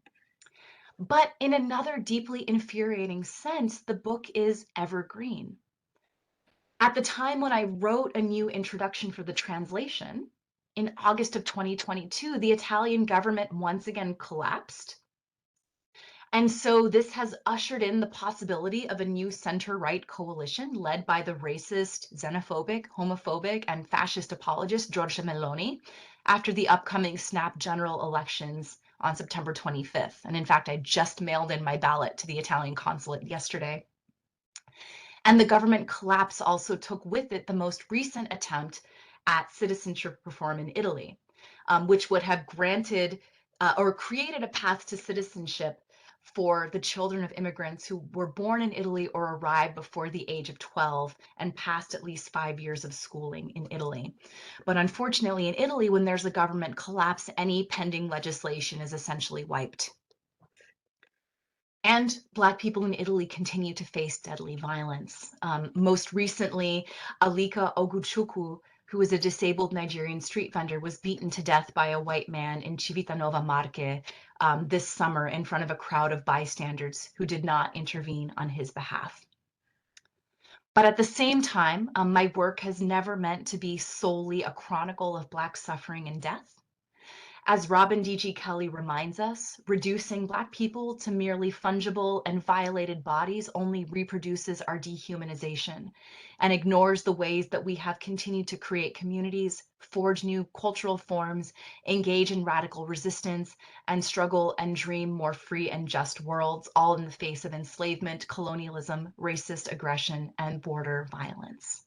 But in another deeply infuriating sense, the book is evergreen. At the time when I wrote a new introduction for the translation, in August of 2022, the Italian government once again collapsed. And so this has ushered in the possibility of a new center-right coalition led by the racist, xenophobic, homophobic, and fascist apologist Giorgia Meloni after the upcoming snap general elections on September 25th. And in fact, I just mailed in my ballot to the Italian consulate yesterday. And the government collapse also took with it the most recent attempt at citizenship reform in Italy, which would have granted or created a path to citizenship for the children of immigrants who were born in Italy or arrived before the age of 12 and passed at least 5 years of schooling in Italy. But unfortunately, in Italy, when there's a government collapse, any pending legislation is essentially wiped. And Black people in Italy continue to face deadly violence. Most recently, Alika Oguchukwu, who is a disabled Nigerian street vendor, was beaten to death by a white man in Civitanova Marche this summer in front of a crowd of bystanders who did not intervene on his behalf. But at the same time, my work has never meant to be solely a chronicle of Black suffering and death. As Robin D.G. Kelly reminds us, reducing Black people to merely fungible and violated bodies only reproduces our dehumanization and ignores the ways that we have continued to create communities, forge new cultural forms, engage in radical resistance, and struggle and dream more free and just worlds, all in the face of enslavement, colonialism, racist aggression, and border violence.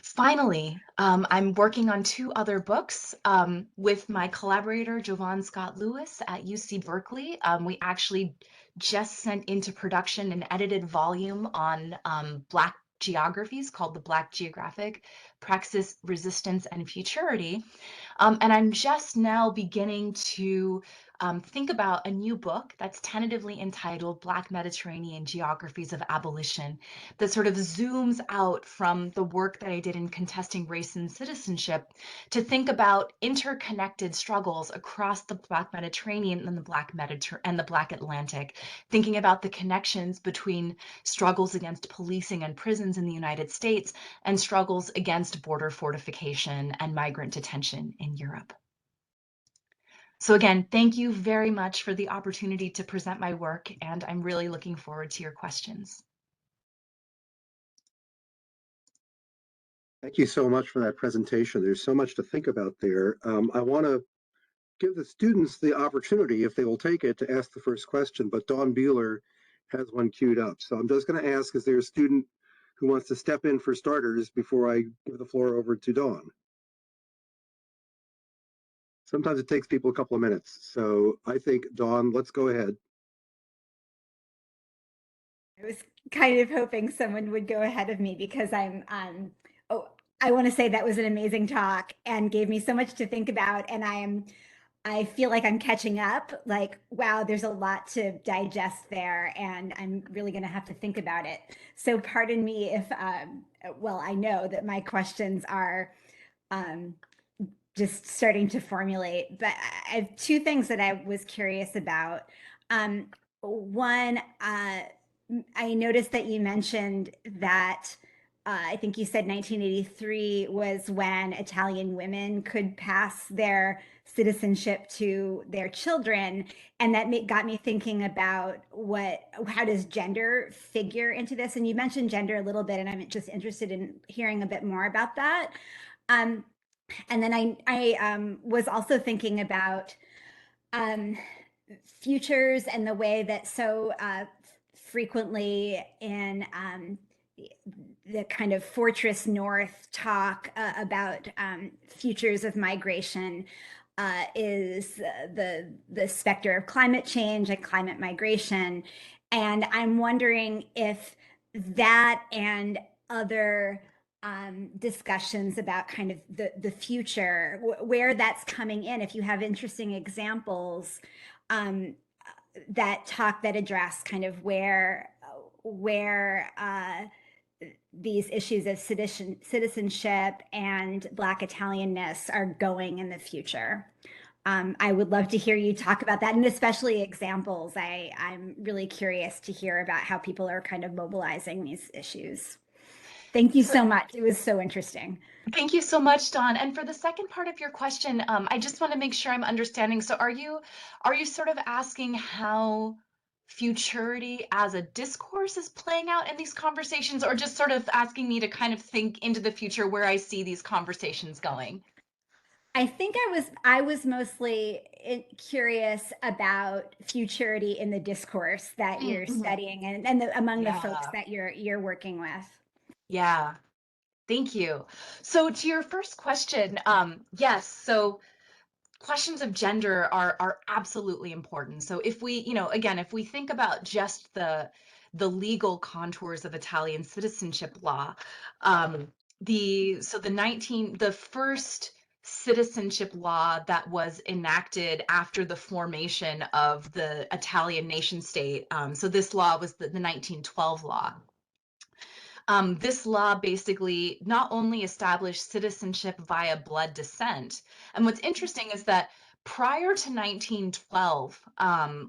Finally, I'm working on 2 other books with my collaborator, Jovan Scott Lewis at UC Berkeley. We actually just sent into production an edited volume on Black geographies called the Black Geographic Praxis, Resistance, and Futurity. And I'm just now beginning to think about a new book that's tentatively entitled Black Mediterranean Geographies of Abolition, that sort of zooms out from the work that I did in contesting race and citizenship to think about interconnected struggles across the Black Mediterranean and the Black Atlantic, thinking about the connections between struggles against policing and prisons in the United States and struggles against border fortification and migrant detention in Europe. So again, thank you very much for the opportunity to present my work, and I'm really looking forward to your questions. Thank you so much for that presentation. There's so much to think about there. I want to give the students the opportunity, if they will take it, to ask the first question, but Dawn Buehler has one queued up. So I'm just going to ask, is there a student who wants to step in for starters before I give the floor over to Dawn? Sometimes it takes people a couple of minutes. So I think, Dawn, let's go ahead. I was kind of hoping someone would go ahead of me because I want to say that was an amazing talk and gave me so much to think about. And I feel like I'm catching up, like, wow, there's a lot to digest there, and I'm really going to have to think about it. So pardon me if, well, I know that my questions are just starting to formulate, but I have 2 things that I was curious about. One, I noticed that you mentioned that I think you said 1983 was when Italian women could pass their citizenship to their children, and that got me thinking about how does gender figure into this? And you mentioned gender a little bit, and I'm just interested in hearing a bit more about that. Um, and then I was also thinking about um, futures and the way that so frequently in the kind of Fortress North talk about futures of migration is the specter of climate change and climate migration. And I'm wondering if that and other discussions about kind of the future, where that's coming in, if you have interesting examples um, that address kind of where these issues of citizenship and Black Italianness are going in the future. I would love to hear you talk about that, and especially examples. I'm really curious to hear about how people are kind of mobilizing these issues. Thank you so much. It was so interesting. Thank you so much, Dawn. And for the second part of your question, I just want to make sure I'm understanding. So are you sort of asking how futurity as a discourse is playing out in these conversations, or just sort of asking me to kind of think into the future where I see these conversations going? I think I was mostly curious about futurity in the discourse that you're Mm-hmm. studying and among the folks Yeah. that you're working with. Yeah. Thank you. So to your first question, yes. So questions of gender are absolutely important. So if we, again, if we think about just the legal contours of Italian citizenship law, the first citizenship law that was enacted after the formation of the Italian nation state. So this law was the 1912 law. This law basically not only established citizenship via blood descent, and what's interesting is that prior to 1912,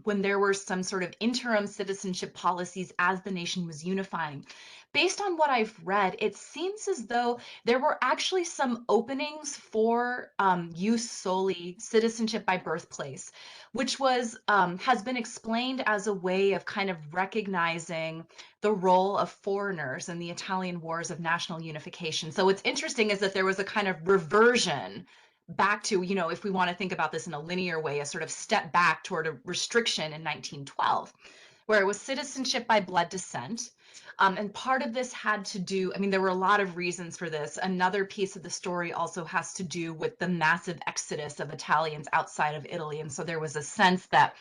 when there were some sort of interim citizenship policies as the nation was unifying, based on what I've read, it seems as though there were actually some openings for jus soli, citizenship by birthplace, which has been explained as a way of kind of recognizing the role of foreigners in the Italian wars of national unification. So what's interesting is that there was a kind of reversion back to, if we want to think about this in a linear way, a sort of step back toward a restriction in 1912, where it was citizenship by blood descent. And part of this had to do, there were a lot of reasons for this. Another piece of the story also has to do with the massive exodus of Italians outside of Italy. And so there was a sense that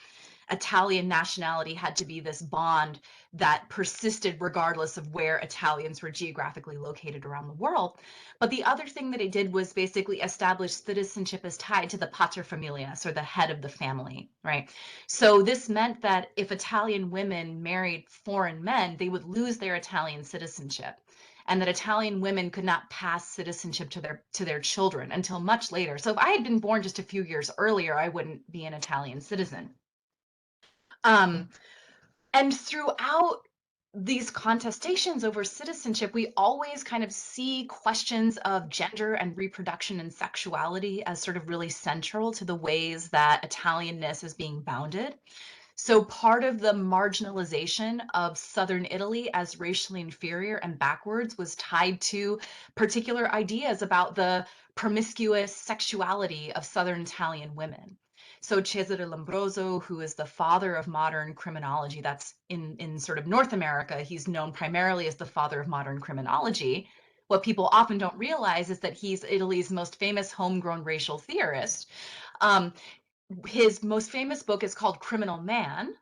Italian nationality had to be this bond that persisted regardless of where Italians were geographically located around the world. But the other thing that it did was basically establish citizenship as tied to the paterfamilias, or the head of the family, right? So this meant that if Italian women married foreign men, they would lose their Italian citizenship, and that Italian women could not pass citizenship to their children until much later. So if I had been born just a few years earlier, I wouldn't be an Italian citizen. And throughout these contestations over citizenship, we always kind of see questions of gender and reproduction and sexuality as sort of really central to the ways that Italianness is being bounded. So part of the marginalization of Southern Italy as racially inferior and backwards was tied to particular ideas about the promiscuous sexuality of Southern Italian women. So Cesare Lombroso, who is the father of modern criminology, that's in sort of North America, he's known primarily as the father of modern criminology. What people often don't realize is that he's Italy's most famous homegrown racial theorist. His most famous book is called Criminal Man,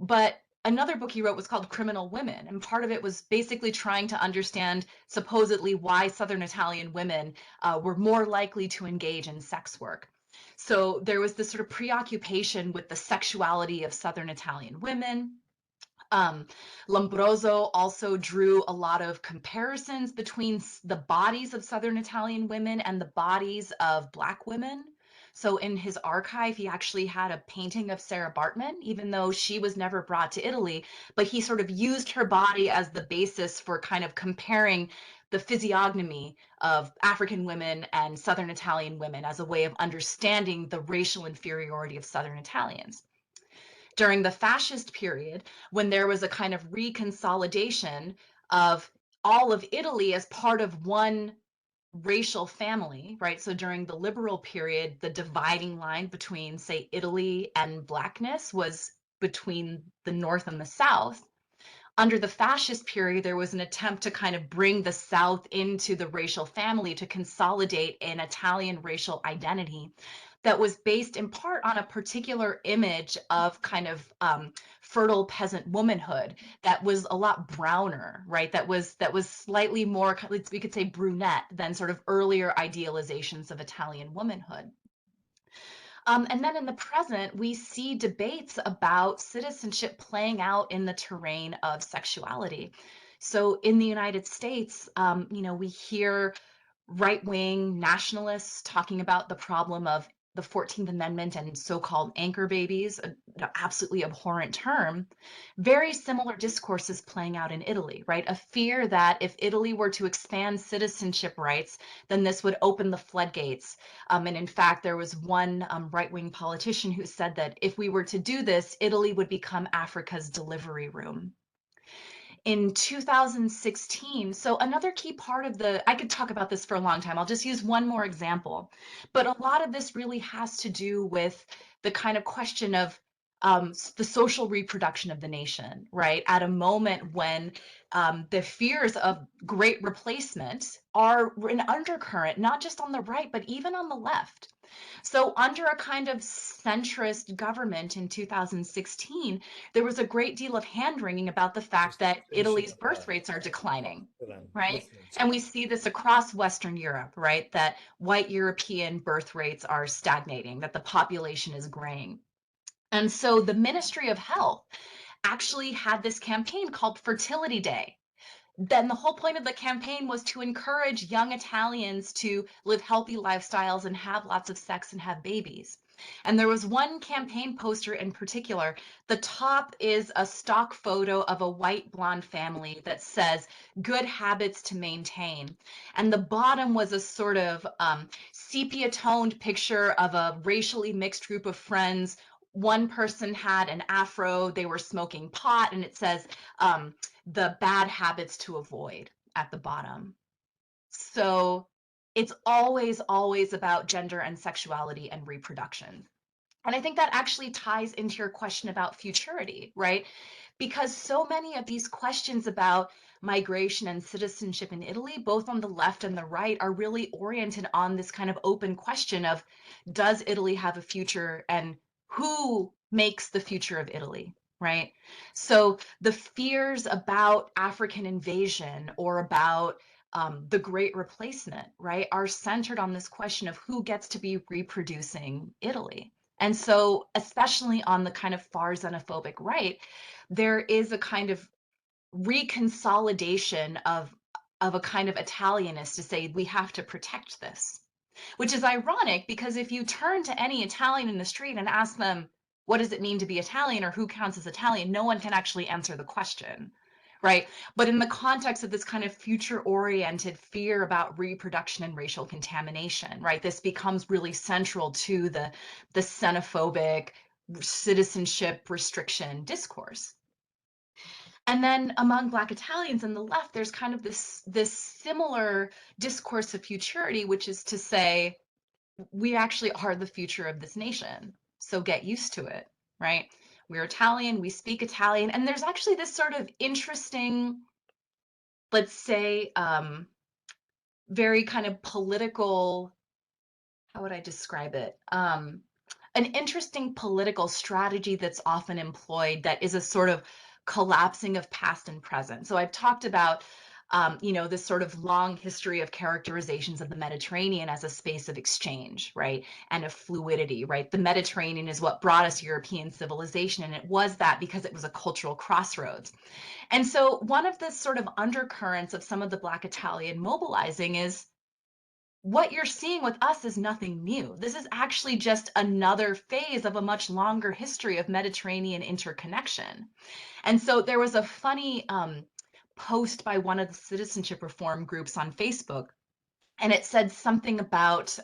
but another book he wrote was called Criminal Women. And part of it was basically trying to understand supposedly why Southern Italian women were more likely to engage in sex work. So there was this sort of preoccupation with the sexuality of Southern Italian women. Lombroso also drew a lot of comparisons between the bodies of Southern Italian women and the bodies of Black women. So in his archive, he actually had a painting of Sarah Bartman, even though she was never brought to Italy, but he sort of used her body as the basis for kind of comparing the physiognomy of African women and Southern Italian women as a way of understanding the racial inferiority of Southern Italians. During the fascist period, when there was a kind of reconsolidation of all of Italy as part of one racial family, right? So during the liberal period, the dividing line between, say, Italy and Blackness was between the North and the South. Under the fascist period, there was an attempt to kind of bring the South into the racial family to consolidate an Italian racial identity that was based in part on a particular image of kind of fertile peasant womanhood that was a lot browner, right? That was slightly more, we could say, brunette than sort of earlier idealizations of Italian womanhood. And then in the present, we see debates about citizenship playing out in the terrain of sexuality. So in the United States, we hear right-wing nationalists talking about the problem of the 14th Amendment and so-called anchor babies, an absolutely abhorrent term. Very similar discourses playing out in Italy, right? A fear that if Italy were to expand citizenship rights, then this would open the floodgates. And in fact, there was one right-wing politician who said that if we were to do this, Italy would become Africa's delivery room. In 2016, so another key part of I could talk about this for a long time. I'll just use one more example. But a lot of this really has to do with the kind of question of the social reproduction of the nation, right? At a moment when the fears of great replacement are an undercurrent, not just on the right, but even on the left. So under a kind of centrist government in 2016, there was a great deal of hand-wringing about the fact that Italy's birth rates are declining, right? And we see this across Western Europe, right? That white European birth rates are stagnating, that the population is graying. And so the Ministry of Health actually had this campaign called Fertility Day. Then the whole point of the campaign was to encourage young Italians to live healthy lifestyles and have lots of sex and have babies. And there was one campaign poster in particular. The top is a stock photo of a white blonde family that says, "Good habits to maintain." And the bottom was a sort of sepia-toned picture of a racially mixed group of friends. One person had an afro, they were smoking pot, and it says, the bad habits to avoid at the bottom. So it's always, always about gender and sexuality and reproduction. And I think that actually ties into your question about futurity, right? Because so many of these questions about migration and citizenship in Italy, both on the left and the right, are really oriented on this kind of open question of, does Italy have a future and who makes the future of Italy? Right? So the fears about African invasion or about the Great Replacement, right, are centered on this question of who gets to be reproducing Italy. And so, especially on the kind of far xenophobic right, there is a kind of reconsolidation of a kind of Italianist to say we have to protect this, which is ironic because if you turn to any Italian in the street and ask them, what does it mean to be Italian or who counts as Italian? No one can actually answer the question, right? But in the context of this kind of future-oriented fear about reproduction and racial contamination, right? This becomes really central to the xenophobic citizenship restriction discourse. And then among Black Italians on the left, there's kind of this similar discourse of futurity, which is to say, we actually are the future of this nation. So get used to it, right? We're Italian, we speak Italian, and there's actually this sort of interesting, let's say, very kind of political, how would I describe it? An interesting political strategy that's often employed that is a sort of collapsing of past and present. So I've talked about this sort of long history of characterizations of the Mediterranean as a space of exchange, right? And of fluidity, right? The Mediterranean is what brought us European civilization, and it was that because it was a cultural crossroads. And so one of the sort of undercurrents of some of the Black Italian mobilizing is what you're seeing with us is nothing new. This is actually just another phase of a much longer history of Mediterranean interconnection. And so there was a funny post by one of the citizenship reform groups on Facebook, and it said something about,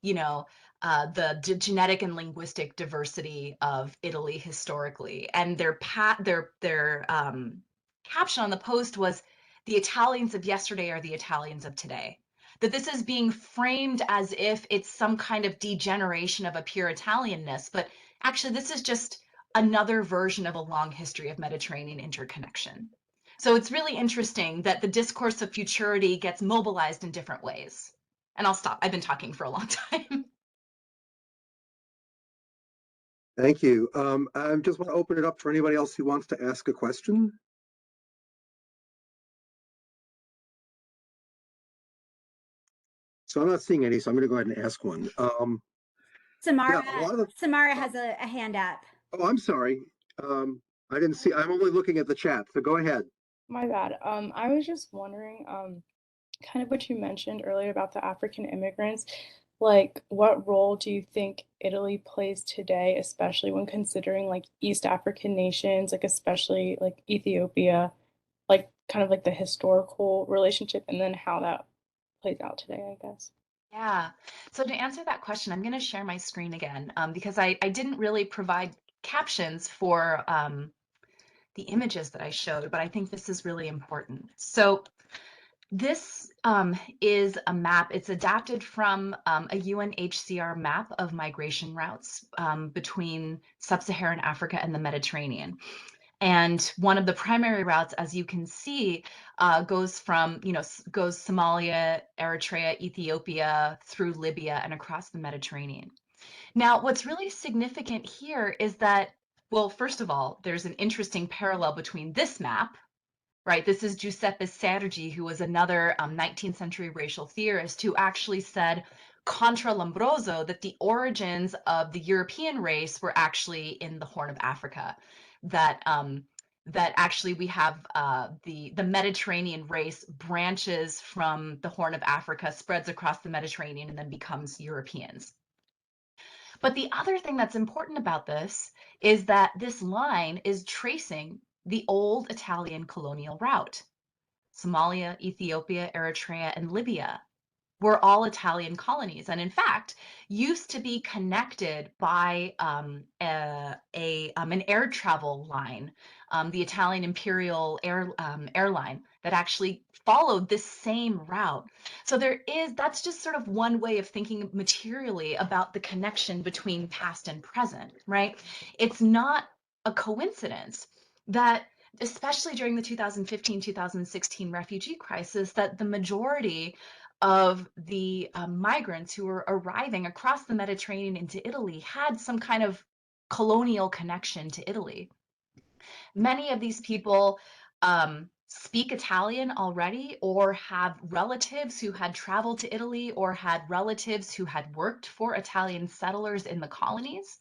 you know, the genetic and linguistic diversity of Italy historically, and their caption on the post was, "The Italians of yesterday are the Italians of today." That this is being framed as if it's some kind of degeneration of a pure Italianness, but actually this is just another version of a long history of Mediterranean interconnection. So it's really interesting that the discourse of futurity gets mobilized in different ways. And I'll stop. I've been talking for a long time. Thank you. I just want to open it up for anybody else who wants to ask a question. So I'm not seeing any, so I'm going to go ahead and ask one. Samara, yeah, a lot of the, Samara has a hand up. oh, I'm sorry. I didn't see, I'm only looking at the chat, so go ahead. My bad. I was just wondering, kind of what you mentioned earlier about the African immigrants. Like, what role do you think Italy plays today, especially when considering like East African nations, like especially like Ethiopia, like kind of like the historical relationship and then how that plays out today, I guess. Yeah. So to answer that question, I'm going to share my screen again because I didn't really provide captions for the images that I showed, but I think this is really important. So this is a map. It's adapted from a UNHCR map of migration routes between sub-Saharan Africa and the Mediterranean. And one of the primary routes, as you can see, goes from, goes Somalia, Eritrea, Ethiopia, through Libya, and across the Mediterranean. Now, what's really significant here is that, well, first of all, there's an interesting parallel between this map, right? This is Giuseppe Sergi, who was another 19th century racial theorist who actually said contra Lombroso that the origins of the European race were actually in the Horn of Africa, that that actually we have the Mediterranean race branches from the Horn of Africa, spreads across the Mediterranean, and then becomes Europeans. But the other thing that's important about this is that this line is tracing the old Italian colonial route. Somalia, Ethiopia, Eritrea, and Libya were all Italian colonies, and in fact, used to be connected by an air travel line, the Italian Imperial Airline, that actually followed this same route. So that's just sort of one way of thinking materially about the connection between past and present, right? It's not a coincidence that, especially during the 2015-2016 refugee crisis, that the majority of the migrants who were arriving across the Mediterranean into Italy had some kind of colonial connection to Italy. Many of these people speak Italian already, or have relatives who had traveled to Italy, or had relatives who had worked for Italian settlers in the colonies.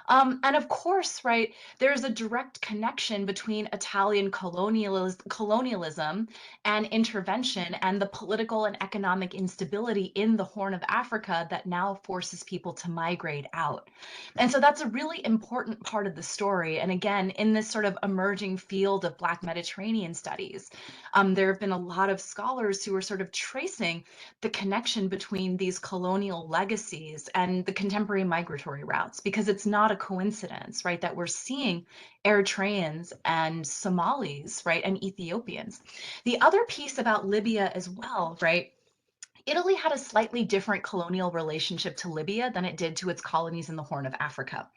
And of course, right, there's a direct connection between Italian colonialism and intervention and the political and economic instability in the Horn of Africa that now forces people to migrate out. And so that's a really important part of the story. And again, in this sort of emerging field of Black Mediterranean studies, there have been a lot of scholars who are sort of tracing the connection between these colonial legacies and the contemporary migratory routes, because it's not a coincidence, right, that we're seeing Eritreans and Somalis, right, and Ethiopians. The other piece about Libya as well, right, Italy had a slightly different colonial relationship to Libya than it did to its colonies in the Horn of Africa.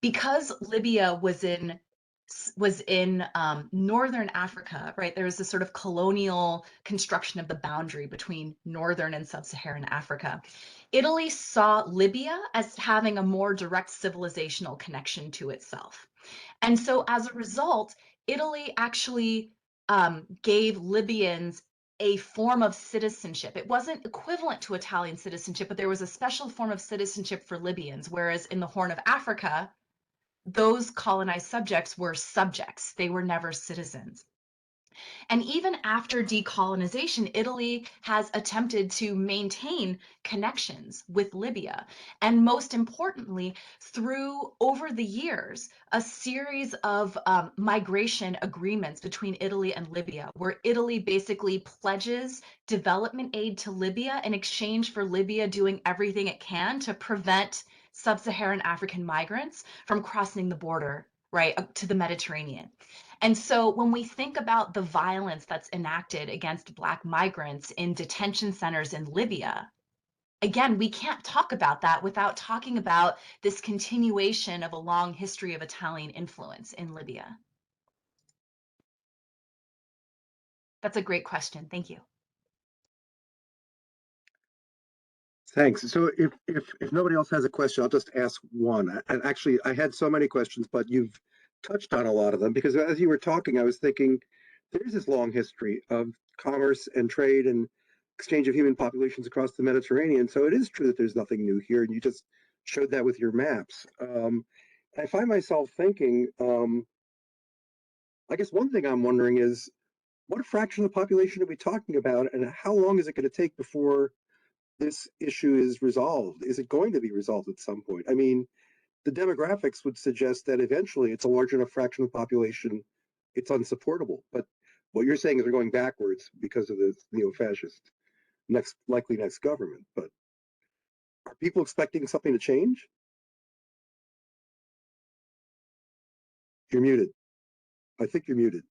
Because Libya was in northern Africa, right? There was this sort of colonial construction of the boundary between northern and sub-Saharan Africa. Italy saw Libya as having a more direct civilizational connection to itself. And so as a result, Italy actually gave Libyans a form of citizenship. It wasn't equivalent to Italian citizenship, but there was a special form of citizenship for Libyans, whereas in the Horn of Africa, those colonized subjects were subjects. They were never citizens. And even after decolonization, Italy has attempted to maintain connections with Libya. And most importantly, through over the years, a series of migration agreements between Italy and Libya, where Italy basically pledges development aid to Libya in exchange for Libya doing everything it can to prevent sub-Saharan African migrants from crossing the border, right, to the Mediterranean. And so when we think about the violence that's enacted against Black migrants in detention centers in Libya, again, we can't talk about that without talking about this continuation of a long history of Italian influence in Libya. That's a great question. Thank you. Thanks. So if nobody else has a question, I'll just ask one. And actually, I had so many questions, but you've touched on a lot of them because as you were talking, I was thinking there's this long history of commerce and trade and exchange of human populations across the Mediterranean. So it is true that there's nothing new here, and you just showed that with your maps. I find myself thinking, I guess one thing I'm wondering is what fraction of the population are we talking about, and how long is it going to take before this issue is resolved? Is it going to be resolved at some point? I mean, the demographics would suggest that eventually it's a large enough fraction of the population, it's unsupportable. But what you're saying is we're going backwards because of the neo-fascist likely next government. But are people expecting something to change? You're muted. I think you're muted.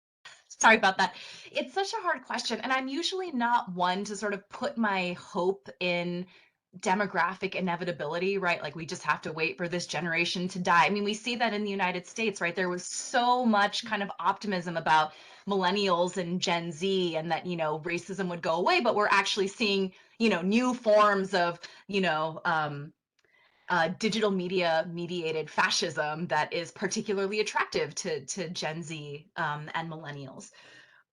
Sorry about that. It's such a hard question. And I'm usually not one to sort of put my hope in demographic inevitability, right? Like we just have to wait for this generation to die. I mean, we see that in the United States, right? There was so much kind of optimism about millennials and Gen Z and that, racism would go away, but we're actually seeing, new forms of, digital media mediated fascism that is particularly attractive to Gen Z and millennials.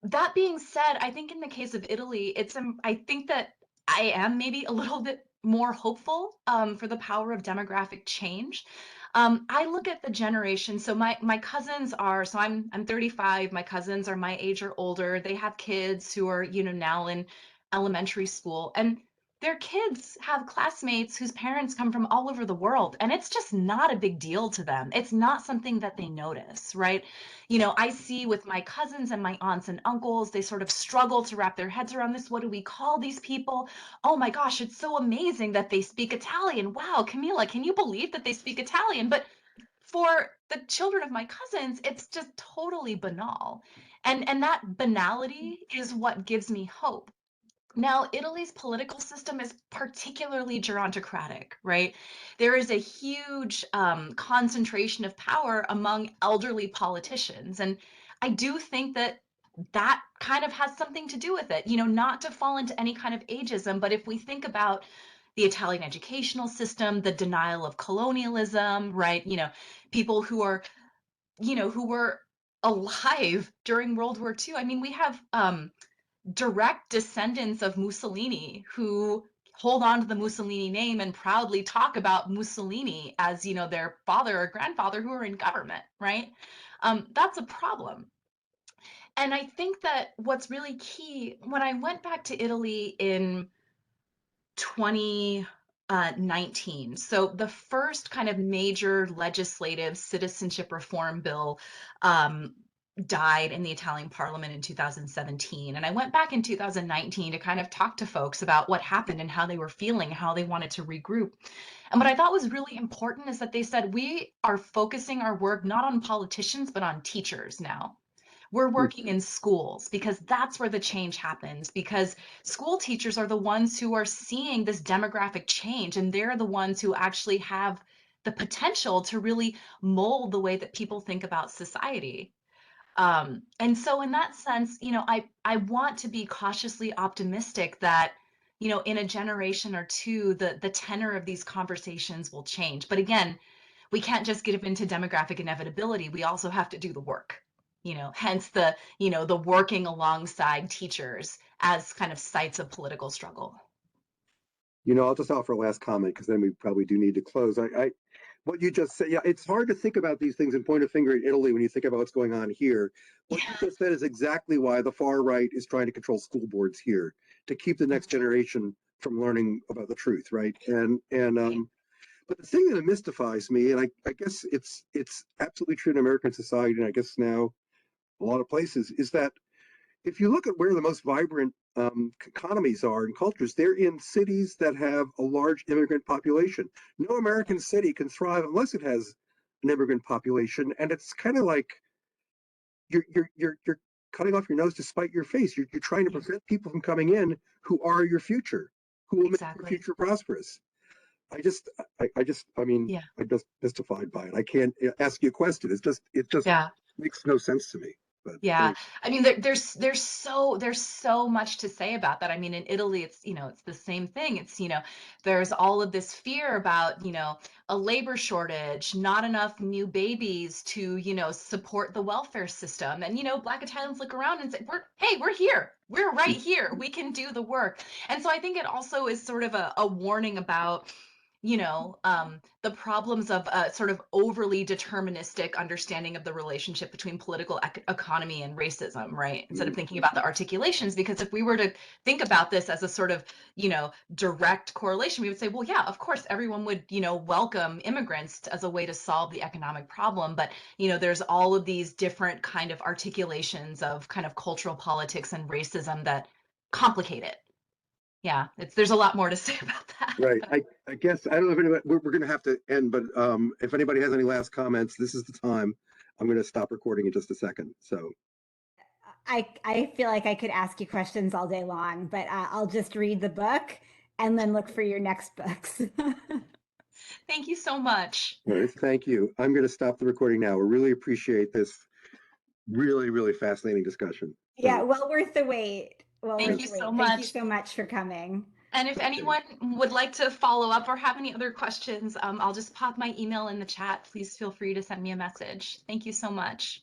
That being said, I think in the case of Italy, I think that I am maybe a little bit more hopeful for the power of demographic change. I look at the generation. So my cousins are. So I'm 35. My cousins are my age or older. They have kids who are now in elementary school, and their kids have classmates whose parents come from all over the world, and it's just not a big deal to them. It's not something that they notice, right? I see with my cousins and my aunts and uncles, they sort of struggle to wrap their heads around this. What do we call these people? Oh my gosh, it's so amazing that they speak Italian. Wow, Camilla, can you believe that they speak Italian? But for the children of my cousins, it's just totally banal. And that banality is what gives me hope. Now, Italy's political system is particularly gerontocratic, right? There is a huge concentration of power among elderly politicians. And I do think that that kind of has something to do with it, not to fall into any kind of ageism, but if we think about the Italian educational system, the denial of colonialism, right? People who are, who were alive during World War II. I mean, we have direct descendants of Mussolini who hold on to the Mussolini name and proudly talk about Mussolini as, their father or grandfather who are in government, right? That's a problem. And I think that what's really key, when I went back to Italy in 2019, so the first kind of major legislative citizenship reform bill died in the Italian parliament in 2017. And I went back in 2019 to kind of talk to folks about what happened and how they were feeling, how they wanted to regroup. And what I thought was really important is that they said, we are focusing our work not on politicians, but on teachers now. We're working in schools because that's where the change happens, because school teachers are the ones who are seeing this demographic change, and they're the ones who actually have the potential to really mold the way that people think about society. And so in that sense, I want to be cautiously optimistic that, in a generation or two, the tenor of these conversations will change. But again, we can't just get into demographic inevitability. We also have to do the work, hence the working alongside teachers as kind of sites of political struggle. I'll just offer a last comment because then we probably do need to close. what you just said, yeah, it's hard to think about these things and point a finger at Italy when you think about what's going on here. What you just said is exactly why the far right is trying to control school boards here, to keep the next generation from learning about the truth, right? But the thing that mystifies me, and I guess it's absolutely true in American society, and I guess now a lot of places, is that if you look at where the most vibrant economies are and cultures, they're in cities that have a large immigrant population. No American city can thrive unless it has an immigrant population, and it's kind of like you're cutting off your nose to spite your face. You're trying to prevent people from coming in who are your future, who will make your future prosperous. I mean, Yeah. I'm just mystified by it. I can't ask you a question. It just Yeah. makes no sense to me. But Yeah, I mean, there's so much to say about that. I mean, in Italy, it's it's the same thing. It's there's all of this fear about a labor shortage, not enough new babies to support the welfare system, and Black Italians look around and say, we're here, we're right here, we can do the work. And so I think it also is sort of a warning about the problems of a sort of overly deterministic understanding of the relationship between political economy and racism, right? Instead of thinking about the articulations, because if we were to think about this as a sort of, direct correlation, we would say, well, yeah, of course, everyone would, welcome immigrants as a way to solve the economic problem. But, there's all of these different kind of articulations of kind of cultural politics and racism that complicate it. Yeah, there's a lot more to say about that. right. I guess I don't know if anybody, we're going to have to end, but if anybody has any last comments, this is the time. I'm going to stop recording in just a second. So I feel like I could ask you questions all day long, but I'll just read the book and then look for your next books. Thank you so much. all right, thank you. I'm going to stop the recording now. We really appreciate this really fascinating discussion. So, Yeah, well worth the wait. Thank you so Thank you much. so much for coming. And if anyone would like to follow up or have any other questions, I'll just pop my email in the chat. Please feel free to send me a message. Thank you so much.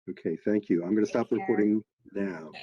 Okay, thank you. I'm going to stop the recording now. Okay.